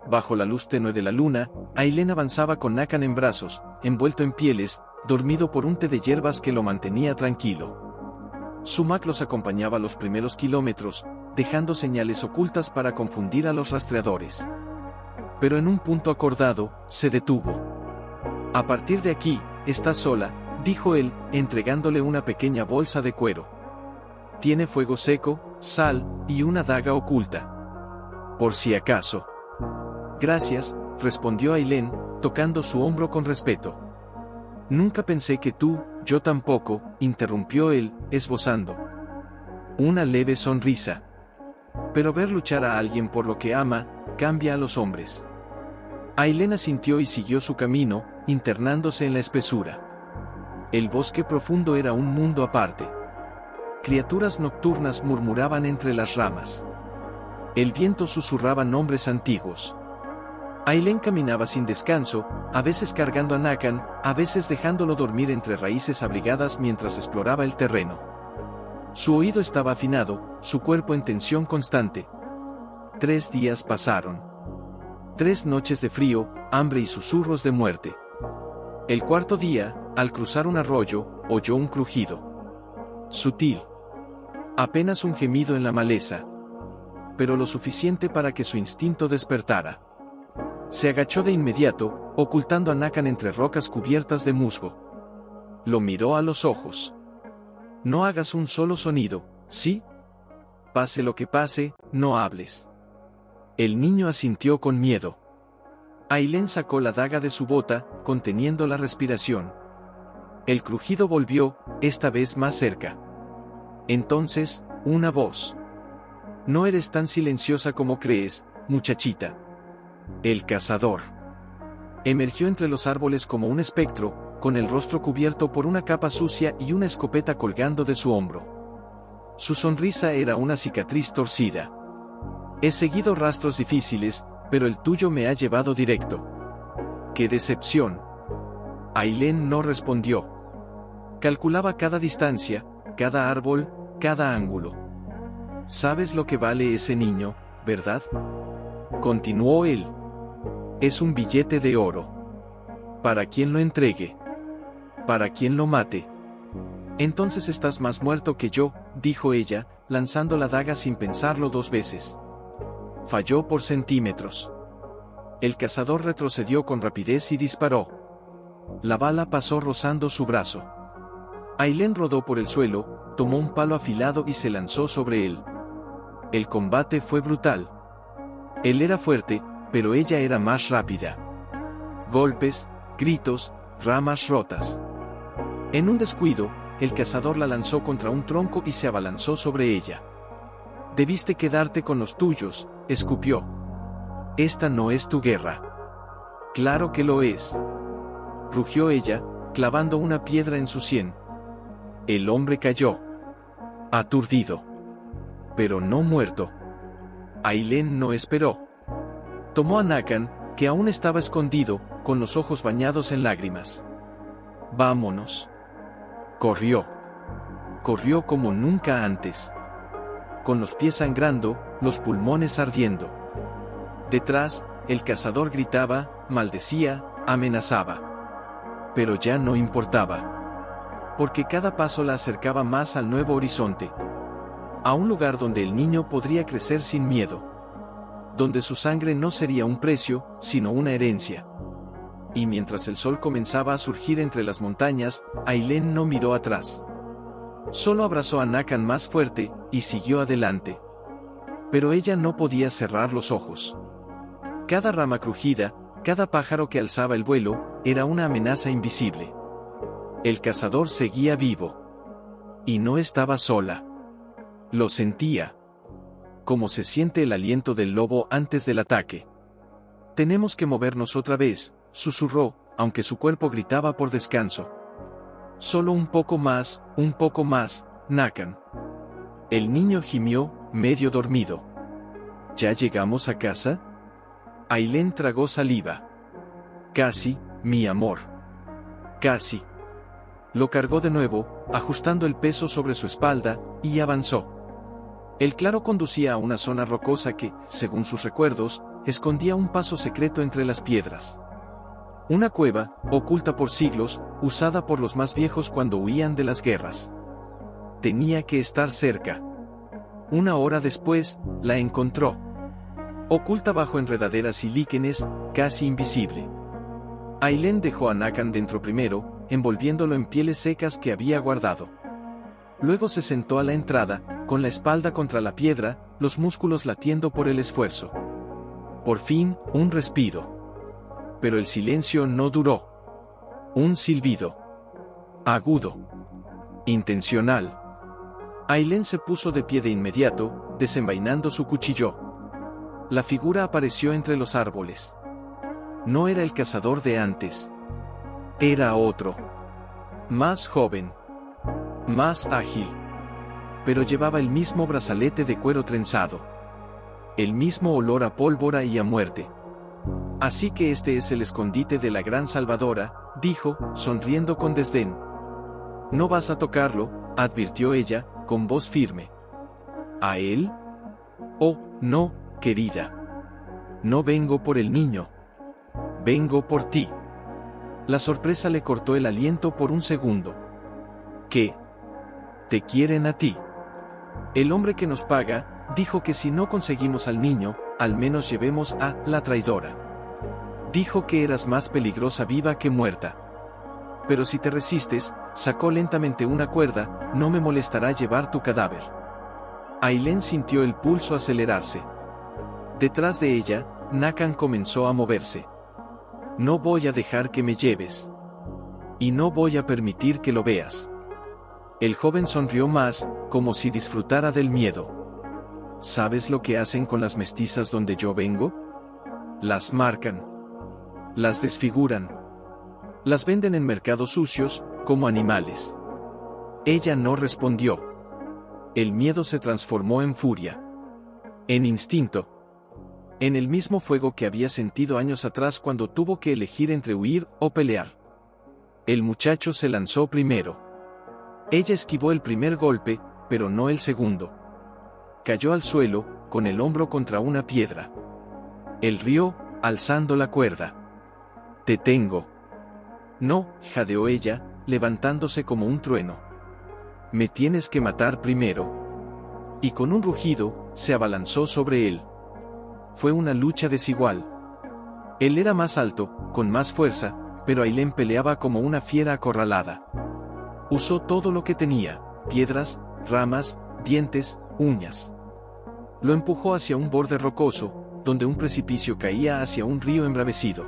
Bajo la luz tenue de la luna, Ailén avanzaba con Nakan en brazos, envuelto en pieles, dormido por un té de hierbas que lo mantenía tranquilo. Sumac los acompañaba los primeros kilómetros, dejando señales ocultas para confundir a los rastreadores. Pero en un punto acordado, se detuvo. A partir de aquí, estás sola, dijo él, entregándole una pequeña bolsa de cuero. Tiene fuego seco, sal, y una daga oculta. Por si acaso. Gracias, respondió Ailén, tocando su hombro con respeto. Nunca pensé que tú, yo tampoco, interrumpió él, esbozando una leve sonrisa. Pero ver luchar a alguien por lo que ama, cambia a los hombres. Ailén asintió y siguió su camino, internándose en la espesura. El bosque profundo era un mundo aparte. Criaturas nocturnas murmuraban entre las ramas. El viento susurraba nombres antiguos. Ailén caminaba sin descanso, a veces cargando a Nakan, a veces dejándolo dormir entre raíces abrigadas mientras exploraba el terreno. Su oído estaba afinado, su cuerpo en tensión constante. 3 días pasaron. 3 noches de frío, hambre y susurros de muerte. El cuarto día, al cruzar un arroyo, oyó un crujido. Sutil. Apenas un gemido en la maleza. Pero lo suficiente para que su instinto despertara. Se agachó de inmediato, ocultando a Nakan entre rocas cubiertas de musgo. Lo miró a los ojos. No hagas un solo sonido, ¿sí? Pase lo que pase, no hables. El niño asintió con miedo. Ailén sacó la daga de su bota, conteniendo la respiración. El crujido volvió, esta vez más cerca. Entonces, una voz. No eres tan silenciosa como crees, muchachita. El cazador. Emergió entre los árboles como un espectro, con el rostro cubierto por una capa sucia y una escopeta colgando de su hombro. Su sonrisa era una cicatriz torcida. He seguido rastros difíciles, pero el tuyo me ha llevado directo. ¡Qué decepción! Ailén no respondió. Calculaba cada distancia, cada árbol, cada ángulo. ¿Sabes lo que vale ese niño, verdad? Continuó él. Es un billete de oro. Para quien lo entregue. Para quien lo mate. Entonces estás más muerto que yo, dijo ella, lanzando la daga sin pensarlo 2 veces. Falló por centímetros. El cazador retrocedió con rapidez y disparó. La bala pasó rozando su brazo. Ailén rodó por el suelo, tomó un palo afilado y se lanzó sobre él. El combate fue brutal. Él era fuerte, pero ella era más rápida. Golpes, gritos, ramas rotas. En un descuido, el cazador la lanzó contra un tronco y se abalanzó sobre ella. Debiste quedarte con los tuyos, escupió. Esta no es tu guerra. Claro que lo es. Rugió ella, clavando una piedra en su sien. El hombre cayó. Aturdido. Pero no muerto. Ailén no esperó. Tomó a Nakan, que aún estaba escondido, con los ojos bañados en lágrimas. Vámonos. Corrió. Corrió como nunca antes. Con los pies sangrando, los pulmones ardiendo. Detrás, el cazador gritaba, maldecía, amenazaba. Pero ya no importaba. Porque cada paso la acercaba más al nuevo horizonte. A un lugar donde el niño podría crecer sin miedo. Donde su sangre no sería un precio, sino una herencia. Y mientras el sol comenzaba a surgir entre las montañas, Ailén no miró atrás. Solo abrazó a Nakan más fuerte, y siguió adelante. Pero ella no podía cerrar los ojos. Cada rama crujida, cada pájaro que alzaba el vuelo, era una amenaza invisible. El cazador seguía vivo. Y no estaba sola. Lo sentía. Como se siente el aliento del lobo antes del ataque. Tenemos que movernos otra vez, susurró, aunque su cuerpo gritaba por descanso. Solo un poco más, Nakan. El niño gimió, medio dormido. ¿Ya llegamos a casa? Ailén tragó saliva. Casi, mi amor. Casi. Lo cargó de nuevo, ajustando el peso sobre su espalda, y avanzó. El claro conducía a una zona rocosa que, según sus recuerdos, escondía un paso secreto entre las piedras. Una cueva, oculta por siglos, usada por los más viejos cuando huían de las guerras. Tenía que estar cerca. Una hora después, la encontró. Oculta bajo enredaderas y líquenes, casi invisible. Ailén dejó a Nakan dentro primero, envolviéndolo en pieles secas que había guardado. Luego se sentó a la entrada, con la espalda contra la piedra, los músculos latiendo por el esfuerzo. Por fin, un respiro. Pero el silencio no duró. Un silbido. Agudo. Intencional. Ailén se puso de pie de inmediato, desenvainando su cuchillo. La figura apareció entre los árboles. No era el cazador de antes. Era otro. Más joven. Más ágil. Pero llevaba el mismo brazalete de cuero trenzado. El mismo olor a pólvora y a muerte. Así que este es el escondite de la gran salvadora, dijo, sonriendo con desdén. No vas a tocarlo, advirtió ella, con voz firme. ¿A él? Oh, no, querida. No vengo por el niño. Vengo por ti. La sorpresa le cortó el aliento por un segundo. ¿Qué? ¿Te quieren a ti? El hombre que nos paga, dijo que si no conseguimos al niño, al menos llevemos a la traidora. Dijo que eras más peligrosa viva que muerta. Pero si te resistes, sacó lentamente una cuerda, no me molestará llevar tu cadáver. Ailén sintió el pulso acelerarse. Detrás de ella, Nakan comenzó a moverse. No voy a dejar que me lleves. Y no voy a permitir que lo veas. El joven sonrió más, como si disfrutara del miedo. ¿Sabes lo que hacen con las mestizas donde yo vengo? Las marcan. Las desfiguran. Las venden en mercados sucios, como animales. Ella no respondió. El miedo se transformó en furia. En instinto. En el mismo fuego que había sentido años atrás cuando tuvo que elegir entre huir o pelear. El muchacho se lanzó primero. Ella esquivó el primer golpe, pero no el segundo. Cayó al suelo, con el hombro contra una piedra. Él rió, alzando la cuerda. Te tengo. No, jadeó ella, levantándose como un trueno. Me tienes que matar primero. Y con un rugido, se abalanzó sobre él. Fue una lucha desigual. Él era más alto, con más fuerza, pero Ailén peleaba como una fiera acorralada. Usó todo lo que tenía, piedras, ramas, dientes, uñas. Lo empujó hacia un borde rocoso, donde un precipicio caía hacia un río embravecido.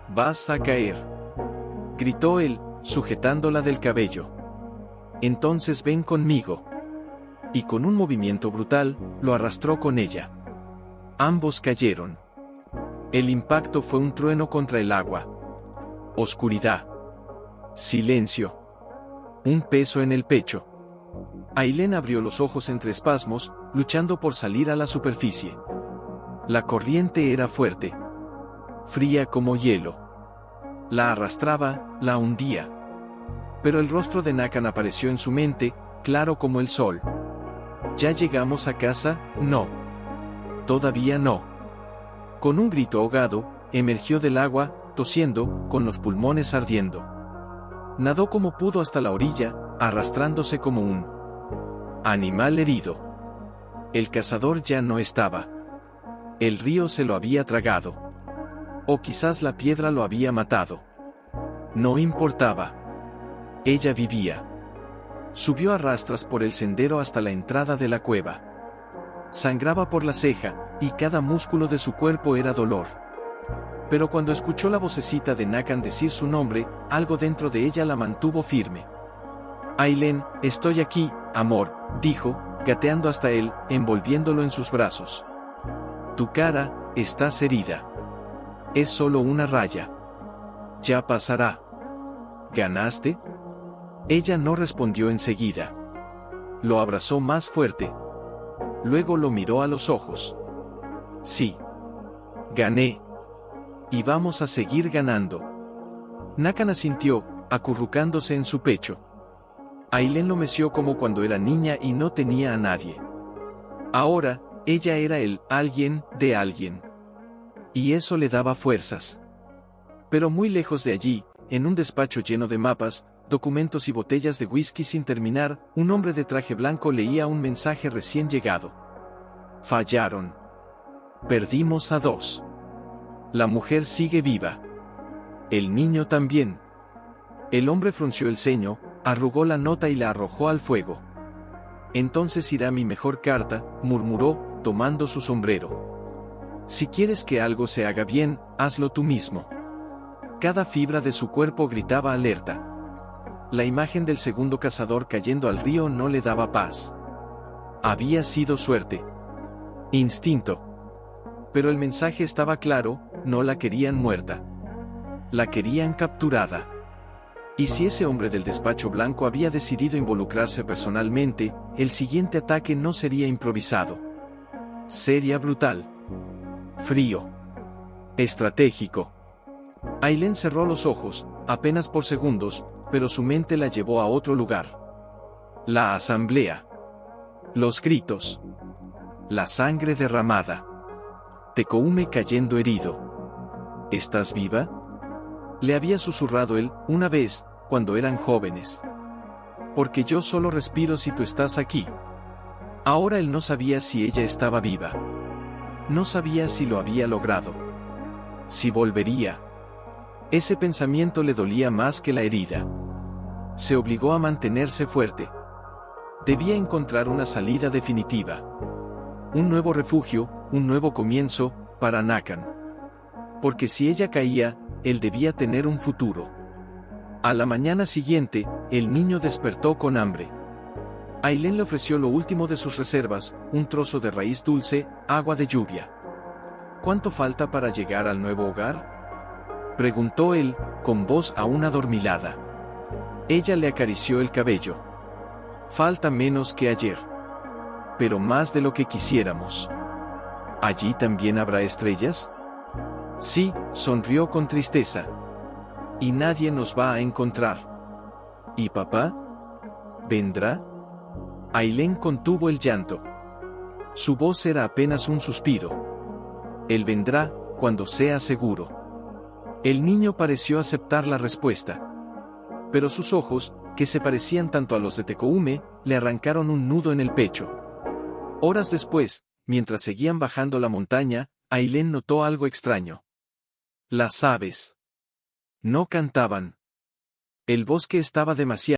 «Vas a caer», gritó él, sujetándola del cabello. «Entonces ven conmigo». y con un movimiento brutal, lo arrastró con ella. Ambos cayeron. El impacto fue un trueno contra el agua. Oscuridad. Silencio. Un peso en el pecho. Ailén abrió los ojos entre espasmos, luchando por salir a la superficie. La corriente era fuerte. Fría como hielo. La arrastraba, la hundía. Pero el rostro de Nakan apareció en su mente, claro como el sol. ¿Ya llegamos a casa? No. Todavía no. Con un grito ahogado, emergió del agua, tosiendo, con los pulmones ardiendo. Nadó como pudo hasta la orilla, arrastrándose como un animal herido. El cazador ya no estaba. El río se lo había tragado. O quizás la piedra lo había matado. No importaba. Ella vivía. Subió a rastras por el sendero hasta la entrada de la cueva. Sangraba por la ceja, y cada músculo de su cuerpo era dolor. Pero cuando escuchó la vocecita de Nakan decir su nombre, algo dentro de ella la mantuvo firme. Ailén, estoy aquí, amor, dijo, gateando hasta él, envolviéndolo en sus brazos. Tu cara, estás herida. Es solo una raya. Ya pasará. ¿Ganaste? Ella no respondió enseguida. Lo abrazó más fuerte. Luego lo miró a los ojos. Sí. Gané. Y vamos a seguir ganando. Nakan asintió, acurrucándose en su pecho. Ailén lo meció como cuando era niña y no tenía a nadie. Ahora, ella era el alguien de alguien. Y eso le daba fuerzas. Pero muy lejos de allí, en un despacho lleno de mapas, documentos y botellas de whisky sin terminar, un hombre de traje blanco leía un mensaje recién llegado. Fallaron. Perdimos a 2. La mujer sigue viva. El niño también. El hombre frunció el ceño, arrugó la nota y la arrojó al fuego. Entonces irá mi mejor carta, murmuró, tomando su sombrero. Si quieres que algo se haga bien, hazlo tú mismo. Cada fibra de su cuerpo gritaba alerta. La imagen del segundo cazador cayendo al río no le daba paz. Había sido suerte. Instinto. Pero el mensaje estaba claro, no la querían muerta. La querían capturada. Y si ese hombre del despacho blanco había decidido involucrarse personalmente, el siguiente ataque no sería improvisado. Sería brutal. Frío. Estratégico. Ailén cerró los ojos, apenas por segundos, pero su mente la llevó a otro lugar. La asamblea. Los gritos. La sangre derramada. Tekoume cayendo herido. ¿Estás viva? Le había susurrado él, una vez, cuando eran jóvenes. Porque yo solo respiro si tú estás aquí. Ahora él no sabía si ella estaba viva. No sabía si lo había logrado. Si volvería. Ese pensamiento le dolía más que la herida. Se obligó a mantenerse fuerte. Debía encontrar una salida definitiva. Un nuevo refugio, un nuevo comienzo, para Nakan. Porque si ella caía, él debía tener un futuro. A la mañana siguiente, el niño despertó con hambre. Ailén le ofreció lo último de sus reservas, un trozo de raíz dulce, agua de lluvia. ¿Cuánto falta para llegar al nuevo hogar?, preguntó él, con voz aún adormilada. Ella le acarició el cabello. Falta menos que ayer. Pero más de lo que quisiéramos. ¿Allí también habrá estrellas? Sí, sonrió con tristeza. Y nadie nos va a encontrar. ¿Y papá? ¿Vendrá? Ailén contuvo el llanto. Su voz era apenas un suspiro. Él vendrá, cuando sea seguro. El niño pareció aceptar la respuesta. Pero sus ojos, que se parecían tanto a los de Tekoume, le arrancaron un nudo en el pecho. Horas después, mientras seguían bajando la montaña, Ailén notó algo extraño. Las aves no cantaban. El bosque estaba demasiado